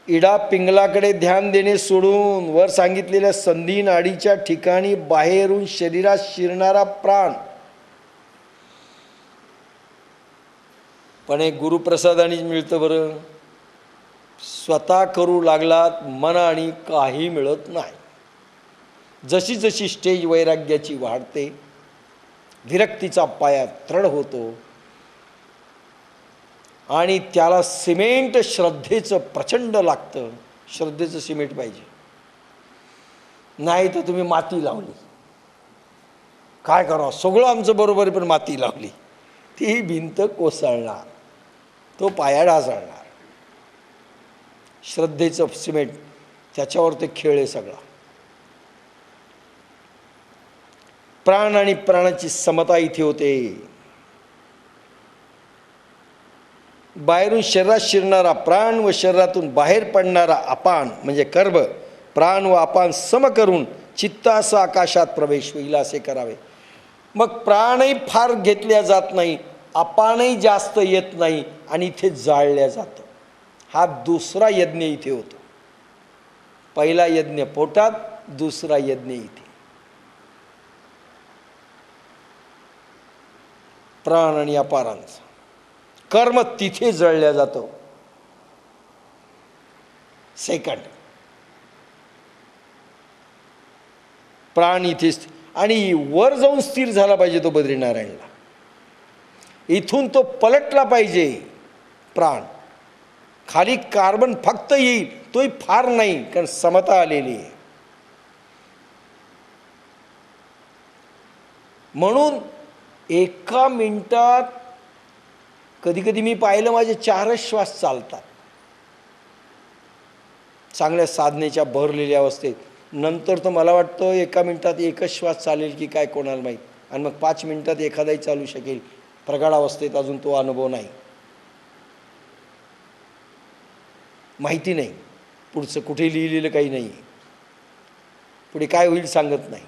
इडा पिंगलाकडे ध्यान देणे सोडून वर सांगितलेल्या संधी नाडीच्या ठिकाणी बाहेरून शरीरात शिरणारा प्राण. पण एक गुरुप्रसादाने मिळतं बरं. स्वतः करू लागलात मनाने काही मिळत नाही. जशी जशी स्टेज वैराग्याची वाढते, विरक्तीचा पाया दृढ होतो आणि त्याला सिमेंट श्रद्धेचं प्रचंड लागतं. श्रद्धेचं सिमेंट पाहिजे, नाही तर तुम्ही माती लावली, काय करावं, सगळं आमचं बरोबर आहे पण माती लावली, ती भिंत कोसळणार, तो पाया ढासळणार. श्रद्धेचं सिमेंट, त्याच्यावर ते खेळ आहे सगळा. प्राण आणि प्राणाची समता इथे होते. बाहेरून शरीरात शिरणारा प्राण व शरीरातून बाहेर पडणारा अपान म्हणजे कर्म, प्राण व अपान सम करून चित्ताचा आकाशात प्रवेश होईल असे करावे. मग प्राणही फार घेतल्या जात नाही, अपानही जास्त येत नाही आणि इथे जाळल्या जातं. हा दुसरा यज्ञ इथे होतो. पहिला यज्ञ पोटात, दुसरा यज्ञ इथे. प्राण आणि अपारांचा कर्म तिथे जळल्या जातो. सेकंड प्राण इथेच, आणि वर जाऊन स्थिर झाला पाहिजे तो बद्रीनारायणला. इथून तो पलटला पाहिजे प्राण. खाली कार्बन फक्त येईल, तोही फार नाही, कारण समता आलेली आहे. म्हणून एका मिनिटात कधी कधी मी पाहिलं माझे 4 श्वास चालतात चांगल्या साधनेच्या भरलेल्या अवस्थेत. नंतर तर मला वाटतं एका मिनिटात एकच श्वास चालेल की काय कोणाला माहीत, आणि मग 5 मिनिटात एखादाही चालू शकेल. प्रगाढ अवस्थेत अजून तो अनुभव नाही, माहिती नाही, पुढचं कुठे लिहिलेलं काही नाही, पुढे काय होईल सांगत नाही.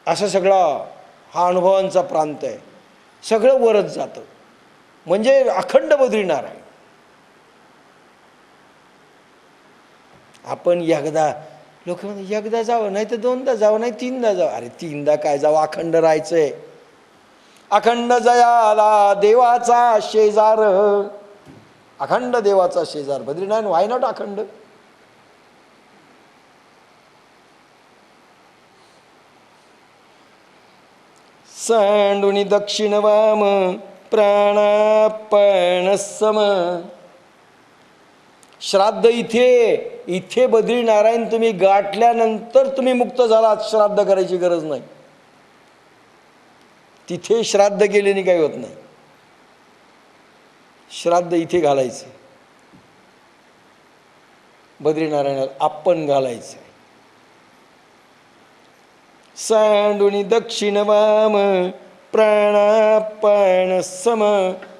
असं सगळा हा अनुभवांचा प्रांत आहे. सगळं वरच जातं, म्हणजे अखंड बद्रीनारायण. आपण एकदा, लोक म्हणतात एकदा जावं, नाही तर 2दा जावं, नाही 3दा जावं. अरे 3दा काय जावं, अखंड राहायचंय. अखंड जयाला देवाचा शेजार, अखंड देवाचा शेजार बद्रीनारायण. व्हाय नॉट अखंड. सांडुनी दक्षिण वाम प्राणापण सम. श्राद्ध इथे इथे बद्रीनारायण तुम्ही गाठल्यानंतर तुम्ही मुक्त झालात, श्राद्ध करायची गरज नाही. तिथे श्राद्ध केल्याने काही होत नाही. श्राद्ध इथे घालायचं, बद्रीनारायणाला आपण घालायचं. सांडुनी दक्षिण वाम प्राणापान सम,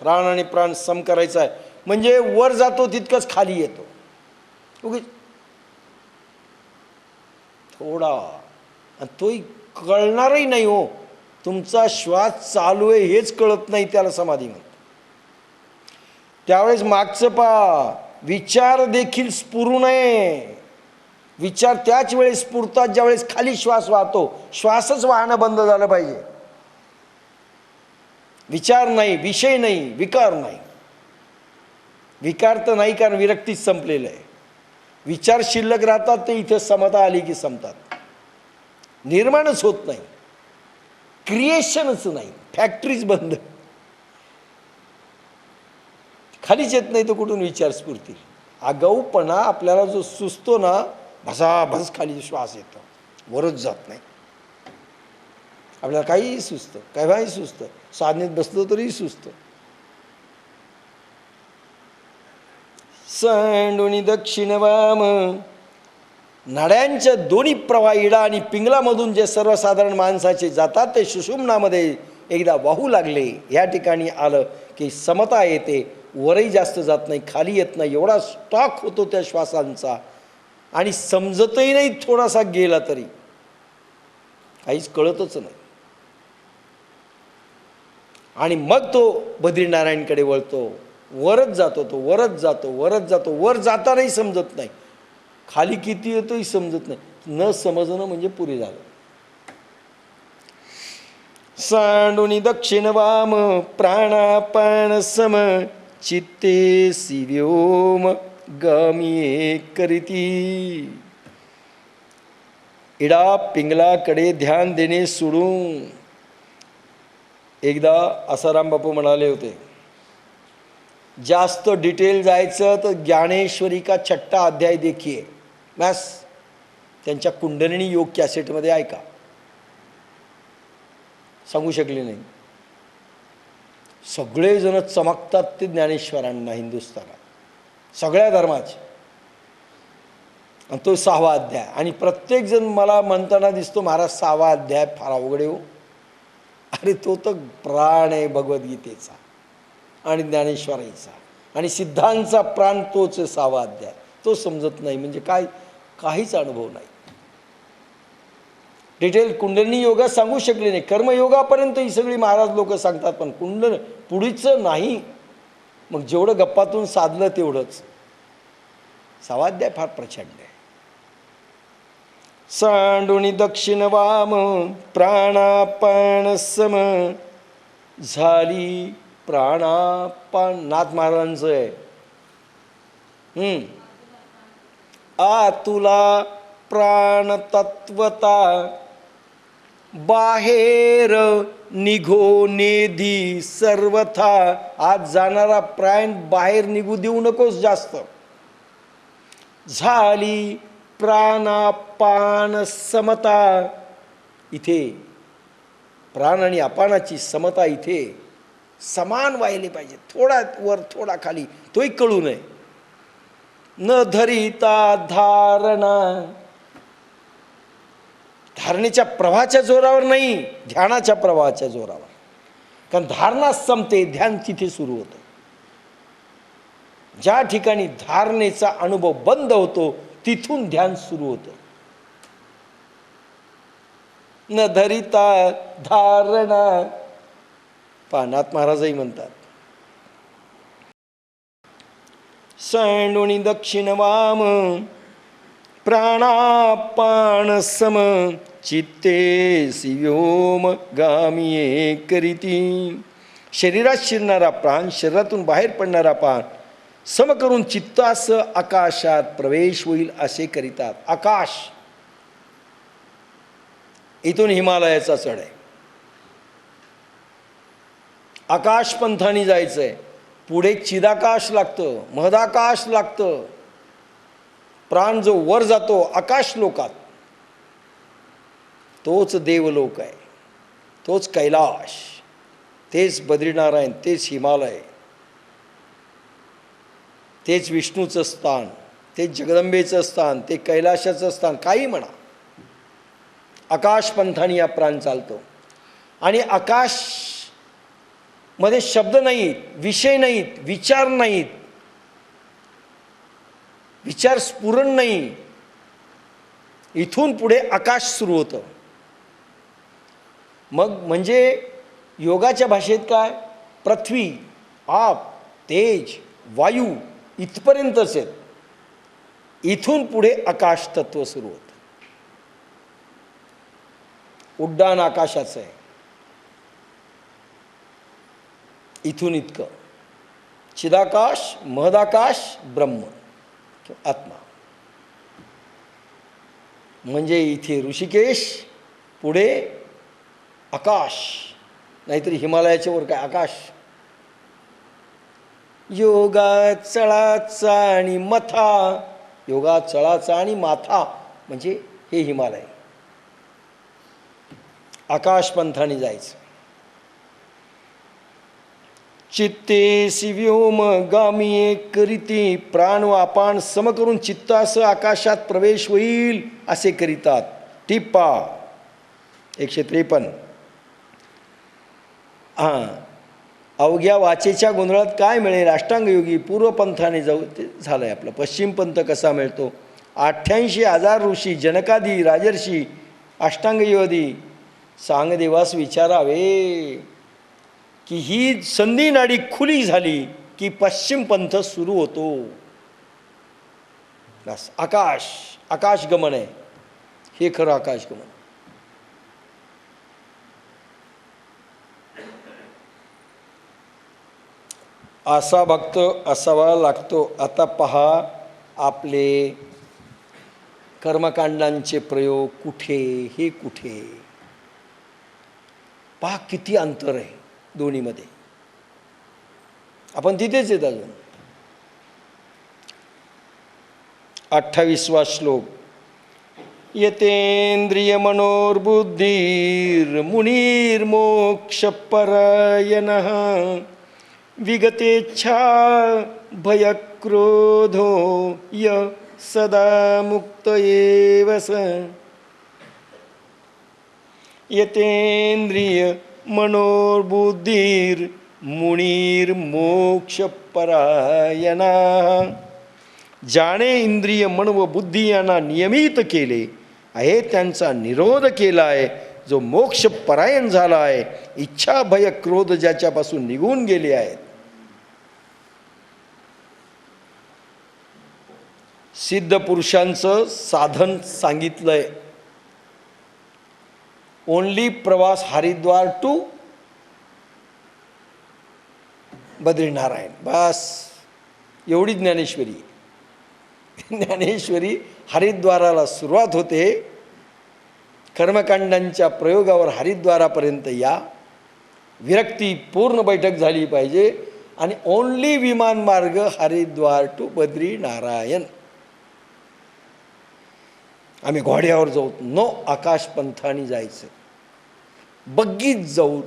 प्राण आणि प्राण सम करायचा आहे. म्हणजे वर जातो तितकंच खाली येतो. ओके, थोडा, आणि तोही कळणारही नाही. हो, तुमचा श्वास चालू आहे हेच कळत नाही, त्याला समाधी म्हणतात. त्यावेळेस मागचं पा विचार देखील स्फुरू नये. विचार त्याच वेळेस स्फुरतात ज्यावेळेस खाली श्वास वाहतो. श्वासच वाहणं बंद झालं पाहिजे. विचार नाही, विषय नाही, विकार नाही. विकार तर नाही, कारण विरक्तीच संपलेलं आहे. विचार शिल्लक राहतात, ते इथे समता आली की संपतात. निर्माणच होत नाही, क्रिएशनच नाही, फॅक्टरीज बंद. खालीच येत नाही तर कुठून विचार स्फूर्ती. आगाऊपणा आपल्याला जो सुचतो ना, भसाभस खाली श्वास येतो, वरच जात नाही. आपल्याला काहीही सुचतं, केव्हाही सुचतं, साधनेत बसलो तरीही सुचतं. सांडुनी दक्षिण वाम, नड्यांच्या दोन्ही प्रवाह इडा आणि पिंगलामधून जे सर्वसाधारण माणसाचे जातात ते सुषुम्नामध्ये एकदा वाहू लागले. या ठिकाणी आलं की समता येते, वरही जास्त जात नाही, खाली येत नाही. एवढा स्टॉक होतो त्या श्वासांचा, आणि समजतही नाही. थोडासा गेला तरी काहीच कळतच नाही. आणि मग तो बद्रीनारायणकडे वळतो, वरच जातो, तो वरच जातो, वरच जातो. वर जातानाही समजत नाही, खाली किती येतोही समजत नाही. न समजणं म्हणजे पुरे झालं. सांडुनी दक्षिण वाम प्राणापान सम चित्ते व्योम गामी करीती. इडा पिंगलाकडे ध्यान देणे सोडून, एकदा आसाराम बापू म्हणाले होते, जास्त डिटेल जायचं तर ज्ञानेश्वरी का छठ्ठा अध्याय देखिए. बस त्यांच्या कुंडलिनी योग कॅसेटमध्ये ऐका. सांगू शकले नाही. सगळेजण चमकतात ते ज्ञानेश्वरांना हिंदुस्थानात, सगळ्या धर्माचे. आणि तो 6वा अध्याय. आणि प्रत्येकजण मला म्हणताना दिसतो, महाराज 6वा अध्याय फार अवघड आहे हो. अरे तो तर प्राण आहे भगवद्गीतेचा आणि ज्ञानेश्वरांचा, आणि सिद्धांचा प्राण तोच आहे 6वा अध्याय. तो समजत नाही म्हणजे काय, काहीच अनुभव नाही. डिटेल कुंडलिनी योगा सांगू शकले नाही. कर्मयोगापर्यंत ही सगळी महाराज लोक सांगतात, पण पुढचं नाही. मग जेवढं गप्पातून साधलं तेवढंच. 6वा अध्याय फार प्रचंड आहे. सांडुनी दक्षिण वाम प्राणापान सम, झाली प्राणापान. नाथ महाराजांचं आहे. आतुला प्राण तत्वता, बाहेर निघो नेदी सर्वथा. आज जाणारा प्राण बाहेर निघू देऊ नकोस जास्त. झाली प्राणापान समता. इथे प्राण आणि अपानाची समता इथे समान व्हायला पाहिजे. थोडा वर थोडा खाली, तोही कळू नये. न धरिता धारणा, धारणेच्या प्रवाहाच्या जोरावर नाही, ध्यानाच्या प्रवाहाच्या जोरावर. कारण धारणा संपते, ध्यान तिथे सुरू होतं. ज्या ठिकाणी धारणेचा अनुभव बंद होतो तिथून ध्यान सुरू होतं. न धरिता धारणा, पानात महाराजही म्हणतात. सांडुनी दक्षिण वाम प्राणापान सम, चित्ते व्योम गामी करीती. शरीरात शिरणारा प्राण, शरीरातून बाहेर पडणारा प्राण सम करून चित्तास आकाशात प्रवेश होईल असे करीतात. आकाश, इथून हिमालयाचा चढ आहे. आकाश पंथानी जायचंय. पुढे चिदाकाश लागतं, महदाकाश लागतं. प्राण जो वर जातो आकाश लोकात, तोच देवलोक आहे, तोच कैलाश, तेच बद्रीनारायण, तेच हिमालय, तेच विष्णूचं स्थान, ते जगदंबेचं स्थान, ते कैलाशाचं स्थान, काही म्हणा. आकाश पंथाने या प्राण चालतो. आणि आकाश मध्ये शब्द नाहीत, विषय नाहीत, विचार नाहीत, विचार स्फुरण नाही. इथून पुढे आकाश सुरू होतं. मग म्हणजे योगाच्या भाषेत काय, पृथ्वी, आप, तेज, वायू इथपर्यंतच आहेत. इथून पुढे आकाश तत्व सुरू होतं. उड्डाण आकाशाचं आहे. इथून इतकं चिदाकाश, महदाकाश, ब्रह्म, आत्मा. म्हणजे इथे ऋषिकेश, पुढे आकाश, नाहीतरी हिमालयाच्या वर काय आकाश. योगा चळाचा आणि मथा, योगा चळाचा आणि माथा म्हणजे हे हिमालय. आकाश पंथाने जायचं. चित्तेसी व्योम गामी करीती, प्राण व अपान सम करून चित्तास आकाशात प्रवेश होईल असे करीतात. टिप्पा 153. अवघ्या वाचेच्या गोंधळात काय मिळेल, अष्टांगयोगी पूर्वपंथाने जाऊ. ते झालंय आपलं. पश्चिम पंथ कसा मिळतो, 88,000 ऋषी, जनकादी, राजर्षी, अष्टांगयोगी सांगदेवास विचारावे की ही संधी नाडी खुली झाली की पश्चिम पंथ सुरू होतो. बस आकाश, आकाशगमन आहे हे खरं आकाशगमन. असा भक्त असावा लागतो. आता पहा आपले कर्मकांडांचे प्रयोग कुठे, हे कुठे, पहा किती अंतर आहे दोन्हीमध्ये. आपण तिथेच येत अजून. 28वा श्लोक. यतेंद्रिय मनोर्बुद्धीर मुनिर्मोक्षपरायणः विगतेच्छा भयक्रोधो य सदा मुक्त एव स. यतेंद्रिय मनोर्बुद्धीर मुनिर्मोक्षपरायणः. ज्याने इंद्रिय, मन व बुद्धी यांना नियमित केले आहे, त्यांचा निरोध केला आहे, जो मोक्षपरायण झाला आहे, इच्छा भय क्रोध ज्याच्यापासून निघून गेले आहेत. सिद्ध पुरुषांचं साधन सांगितलंय. ओनली प्रवास हरिद्वार टू बद्रीनारायण, बस एवढी ज्ञानेश्वरी. ज्ञानेश्वरी हरिद्वाराला सुरुवात होते. कर्मकांडांच्या प्रयोगावर हरिद्वारापर्यंत या. विरक्ती पूर्ण बैठक झाली पाहिजे आणि ओनली विमान मार्ग हरिद्वार टू बद्रीनारायण. आम्ही घोड्यावर जाऊ, नो, आकाश पंथाने जायचं, बग्गीत जाऊ.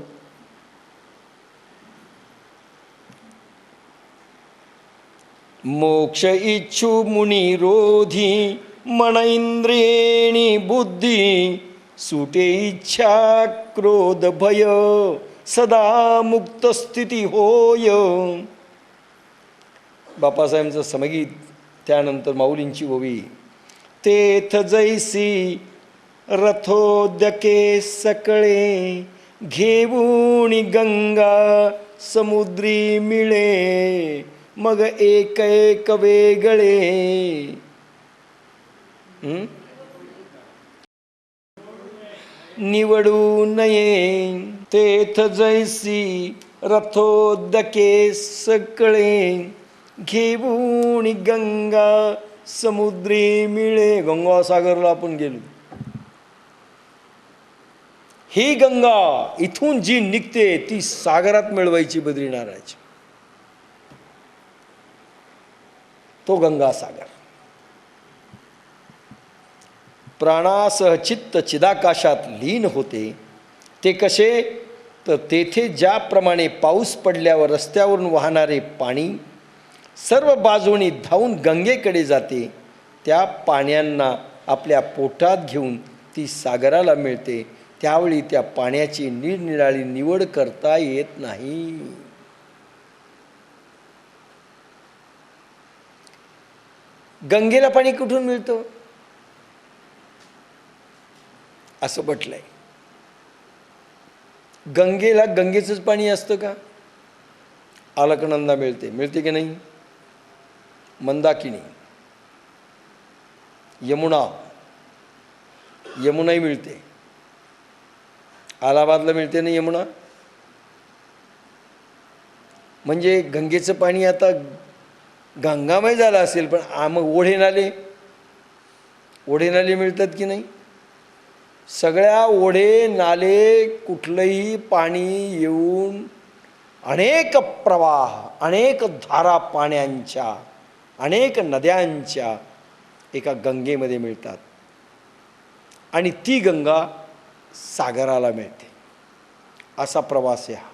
मोक्ष इच्छु मुनिरोधी मन इंद्रियेणी बुद्धी सुटे इच्छा क्रोध भय सदा मुक्त स्थिती होय. बापासाहेबांचं समगीत, त्यानंतर माऊलींची ओवी. तेथ जैसी रथोद्यके सकळे घेऊन गंगा समुद्री मिळे मग एक एक वेगळे. निवडू नये. तेथ जैसी रथोद्यके सकळे घेऊन गंगा समुद्री मिळे. गंगासागरला आपण गेलो. ही गंगा इथून जी निघते ती सागरात मिळवायची बद्रीनारायणाची. तो गंगासागर. प्राणासह चित्त चिदाकाशात लीन होते. ते कसे? तर तेथे ज्याप्रमाणे पाऊस पडल्यावर रस्त्यावरून वाहणारे पाणी सर्व बाजूनी धावून गंगेकडे जाते, त्या पाण्यांना आपल्या पोटात घेऊन ती सागराला मिळते. त्यावेळी त्या पाण्याची निरनिराळी निवड करता येत नाही. गंगेला पाणी कुठून मिळतं असं म्हटलंय. गंगेला गंगेचंच पाणी असतं का? अलकनंदा मिळते की नाही? मंदाकिनी, यमुनाही मिळते. अलाहाबादला मिळते ना यमुना. म्हणजे गंगेचं पाणी आता गंगामय झालं असेल, पण मग ओढे नाले मिळतात की नाही? सगळ्या ओढे नाले कुठलंही पाणी येऊन अनेक प्रवाह, अनेक धारा पाण्याच्या, अनेक नद्यांच्या एका गंगेमध्ये मिळतात. आणि ती गंगा सागराला मिळते. असा प्रवास आहे हा.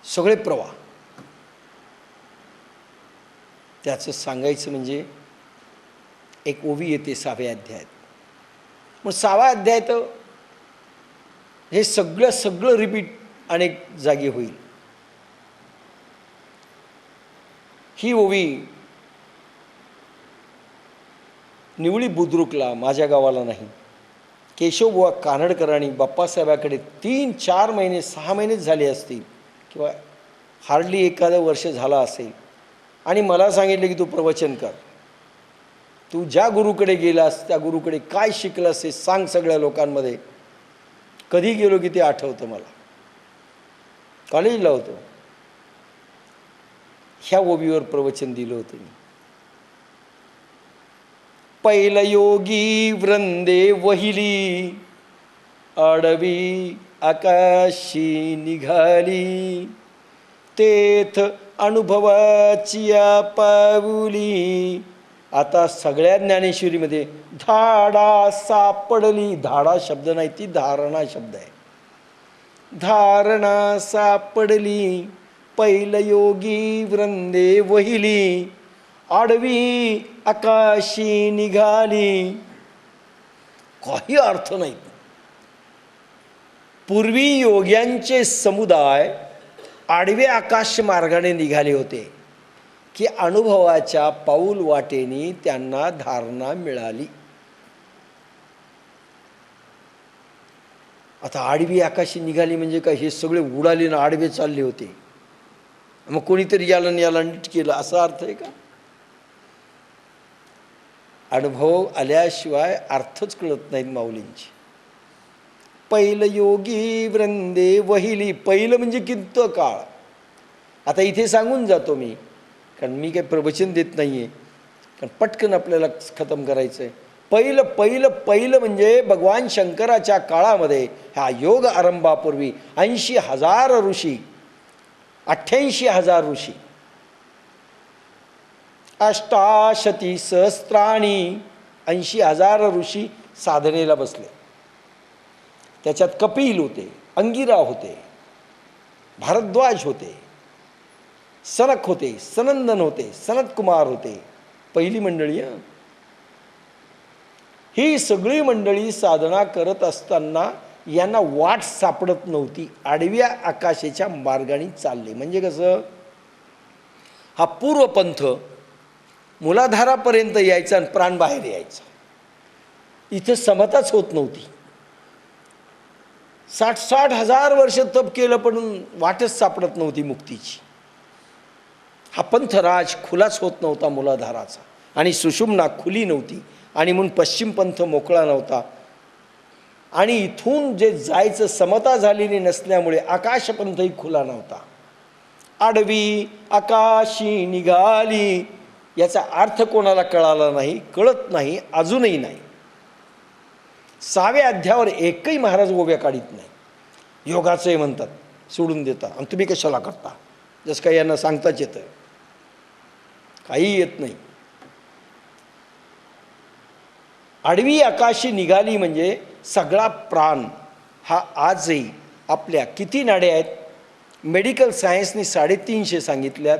सगळे प्रवाह. त्याचं सांगायचं म्हणजे एक ओवी येते 6व्या अध्यायात. मग 6व्या अध्यायात हे सगळं रिपीट अनेक जागी होईल. ही ओवी निवळी बुद्रुकला, माझ्या गावाला नाही, केशवबुवा कानडकरांनी बाप्पासाहेबाकडे 3-4 महिने 6 महिनेच झाले असतील किंवा हार्डली एखादं वर्ष झाला असेल, आणि मला सांगितलं की तू प्रवचन कर. तू ज्या गुरुकडे गेलास त्या गुरुकडे काय शिकलास हे सांग सगळ्या लोकांमध्ये. कधी गेलो की ते आठवतं मला. कॉलेजला होतो. ह्या ओबीवर प्रवचन दिलं होतं मी. पैल योगी वृंदे वहिली, आडवी आकाशी निघाली, तेथ अनुभवाची पाऊली. आता सगळ्या ज्ञानेश्वरीमध्ये धाडा सापडली, धाडा शब्द नाही, ती धारणा शब्द आहे. धारणा सापडली, पैल योगी वृंदे वहिली, आडवी आकाशी निघाली. काही अर्थ नाही. पूर्वी योग्यांचे समुदाय आडवे आकाश मार्गाने निघाले होते की अनुभवाच्या पाऊल वाटेने त्यांना धारणा मिळाली. आता आडवी आकाशी निघाली म्हणजे काय? हे सगळे उडाले ना आडवे चालले होते. मग कोणीतरी याला नीट केलं असा अर्थ आहे का? अनुभव आल्याशिवाय अर्थच कळत नाहीत माऊलींची. पैल योगी वृंदे वहिली. पहिलं म्हणजे किंत काळ. आता इथे सांगून जातो मी, कारण मी काही प्रवचन देत नाही आहे, कारण पटकन आपल्याला खतम करायचं आहे. पहिलं म्हणजे भगवान शंकराच्या काळामध्ये ह्या योग आरंभापूर्वी 80,000 ऋषी, 88,000 ऋषी, अष्टाशती सहस्त्राणी, 80,000 ऋषी साधनेला बसले. त्याच्यात कपिल होते, अंगिरा होते, भारद्वाज होते, सनक होते, सनंदन होते, सनत कुमार होते. पहिली मंडळी. ही सगळी मंडळी साधना करत असताना यांना वाट सापडत नव्हती. आडव्या आकाशाच्या मार्गाने चालले. म्हणजे कसं? हा पूर्वपंथ मुलाधारापर्यंत यायचा आणि प्राण बाहेर यायचा. इथं समताच होत नव्हती. 60,000 वर्ष तप केलं पण वाटच सापडत नव्हती मुक्तीची. हा पंथराज खुलाच होत नव्हता मुलाधाराचा, आणि सुषुम्ना खुली नव्हती, आणि म्हणून पश्चिम पंथ मोकळा नव्हता. आणि इथून जे जायचं समता झालेली नसल्यामुळे आकाशपंथही खुला नव्हता. आडवी आकाशी निघाली याचा अर्थ कोणाला कळाला नाही, कळत नाही, अजूनही नाही. 6व्या अध्यायावर एकही महाराज ओव्या काढीत नाही. योगाचंही म्हणतात, सोडून देता, आणि तुम्ही कशाला करता, जसं काही यांना सांगताच येतं. काही येत नाही. आडवी आकाशी निघाली म्हणजे सगळा प्राण हा आजही आपल्या किती नाड्या आहेत? मेडिकल सायन्सने 350 सांगितल्यात,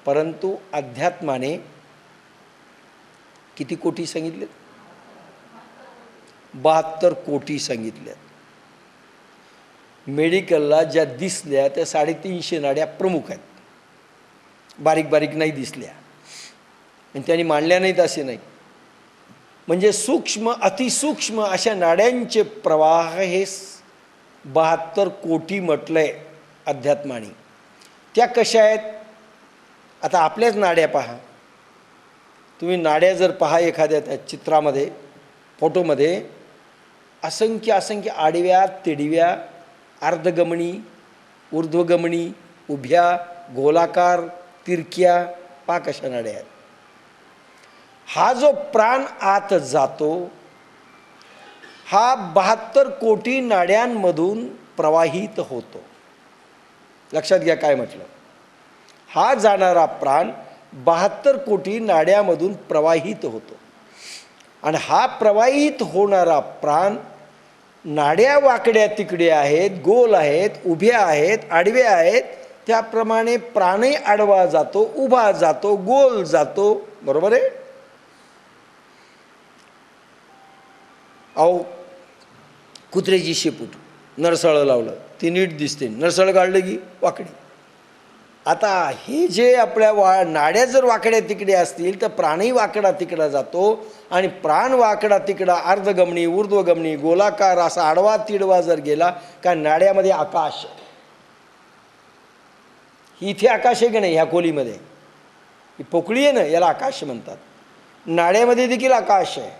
परंतु अध्यात्माने किती कोटी सांगितलेत? 72 कोटी सांगितल्यात. मेडिकलला ज्या दिसल्या त्या 350 नाड्या प्रमुख आहेत, बारीक बारीक नाही दिसल्या आणि त्यांनी मांडल्या नाहीत असे नाही. म्हणजे सूक्ष्म अतिसूक्ष्म अशा नाड्यांचे प्रवाह हे 72 कोटी म्हटलंय अध्यात्माने. त्या कशा आहेत? आता आपल्याच नाड्या पहा. तुम्ही नाड्या जर पहा एखाद्या त्या चित्रामध्ये, फोटोमध्ये, असंख्य असंख्य आडव्या तिडव्या, अर्धगमनी, ऊर्ध्वगमनी, उभ्या, गोलाकार, तिरक्या, पहा कशा नाड्या आहेत. हा जो प्राण आत जातो हा 72 कोटी नाड्यांमधून प्रवाहित होतो. लक्षात घ्या काय म्हटलं. हा जाणारा प्राण 72 कोटी नाड्यामधून प्रवाहित होतो आणि हा प्रवाहित होणारा प्राण नाड्या वाकड्या तिकड्या आहेत, गोल आहेत, उभ्या आहेत, आडव्या आहेत, त्याप्रमाणे प्राणही आडवा जातो, उभा जातो, गोल जातो. बरोबर आहे? अहो, कुत्र्याची शेपूट नरसाळं लावलं ती नीट दिसते, नरसाळं काढलं की वाकडी. आता हे जे आपल्या नाड्या जर वाकड्या तिकड्या असतील तर प्राणही वाकडा तिकडा जातो आणि प्राण वाकडा तिकडा, अर्धगमनी, ऊर्ध्वगमनी, गोलाकार असा आडवा तिडवा जर गेला का नाड्यामध्ये आकाश. इथे आकाश आहे की नाही? ह्या खोलीमध्ये ही पोकळी आहे ना, याला आकाश म्हणतात. नाड्यामध्ये देखील आकाश आहे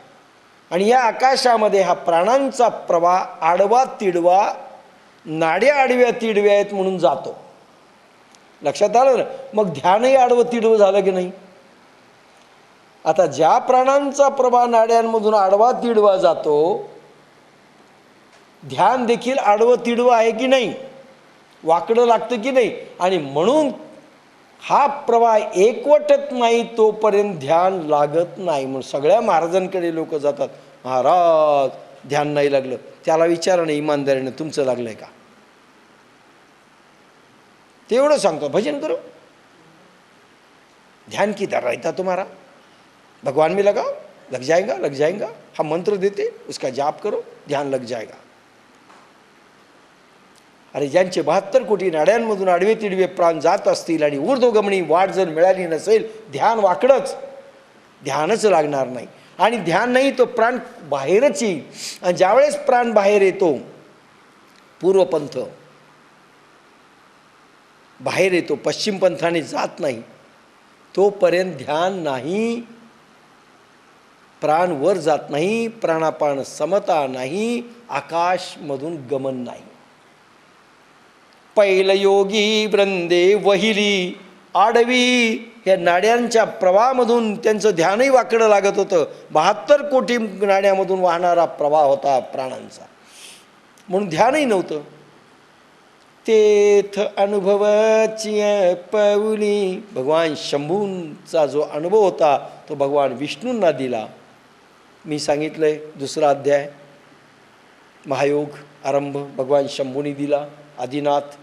आणि या आकाशामध्ये हा प्राणांचा प्रवाह आडवा तिडवा, नाड्या आडव्या तिडव्या आहेत म्हणून जातो. लक्षात आलं ना? मग ध्यानही आडवं तिडवं झालं की नाही? आता ज्या प्राणांचा प्रवाह नाड्यांमधून आडवा तिडवा जातो, ध्यान देखील आडवं तिडवं आहे की नाही? वाकडं लागतं की नाही? आणि म्हणून हा प्रवाह एकवटत नाही तोपर्यंत ध्यान लागत नाही. म्हणून सगळ्या महाराजांकडे लोक जातात, महाराज ध्यान नाही लागलं. त्याला विचारा नाही इमानदारीनं, तुमचं लागलंय का? ते एवढं सांगतो, भजन करो, ध्यान किधर रहता तुम्हारा, भगवान में लगाओ, लग जाएगा लग जाएगा. हा मंत्र देते, उसका जाप करो, ध्यान लग जाएगा. अरे ज्यांचे 72 कोटी नाड्यांमधून आडवे तिडवे प्राण जात असतील आणि ऊर्ध्वगमनी वाट जर मिळाली नसेल, ध्यान वाकडंच, ध्यानच लागणार नाही. आणि ध्यान नाही तो प्राण बाहेरच येईल. आणि ज्यावेळेस प्राण बाहेर येतो, पूर्वपंथ बाहेर येतो, पश्चिम पंथाने जात नाही, तोपर्यंत ध्यान नाही, प्राण वर जात नाही, प्राणापान समता नाही, आकाशमधून गमन नाही. पैल योगी वृंदे वहिली आडवी, या नाड्यांच्या प्रवाहामधून त्यांचं ध्यानही वाकडं लागत होतं. 72 कोटी नाड्यामधून वाहणारा प्रवाह होता प्राणांचा, म्हणून ध्यानही नव्हतं. तेथ अनुभवाची पाऊली, भगवान शंभूंचा जो अनुभव होता तो भगवान विष्णूंना दिला. मी सांगितलंय 2रा अध्याय, महायोग आरंभ भगवान शंभूंनी दिला, आदिनाथ.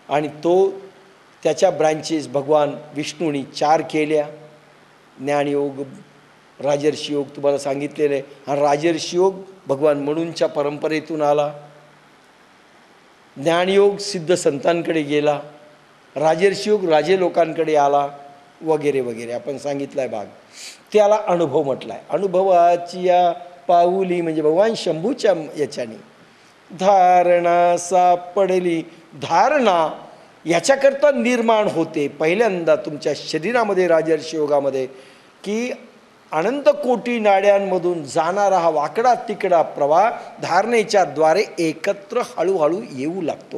आणि तो त्याच्या ब्रांचेस भगवान विष्णूंनी 4 केल्या. ज्ञानयोग, राजर्षी योग तुम्हाला सांगितलेलं आहे. हा राजर्षी योग भगवान मनुंच्या परंपरेतून आला. ज्ञानयोग सिद्ध संतांकडे गेला, राजर्षी योग राजे लोकांकडे आला, वगैरे वगैरे आपण सांगितलाय भाग. त्याला अनुभव म्हटलाय. अनुभवाची या पाऊली म्हणजे भगवान शंभूच्या याच्याने धारणा सापडली. धारणा याच्याकरता निर्माण होते पहिल्यांदा तुमच्या शरीरामध्ये राजर्षी योगामध्ये, की अनंत कोटी नाड्यांमधून जाणारा हा वाकडा तिकडा प्रवाह धारणेच्या द्वारे एकत्र हळूहळू येऊ लागतो.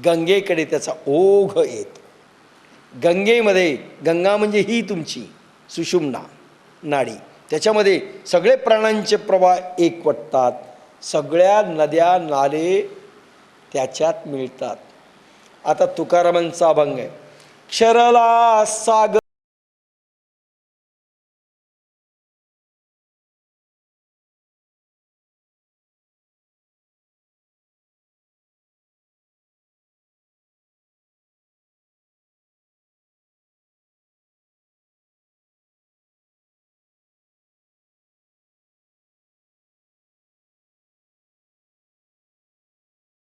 गंगेकडे त्याचा ओघ येतो. गंगेमध्ये, गंगा म्हणजे ही तुमची सुषुम्ना नाडी, त्याच्यामध्ये सगळे प्राणांचे प्रवाह एकवटतात. सगळ्या नद्या नाले त्याच्यात मिळतात. आता तुकारामांचा अभंग आहे, क्षरला सागर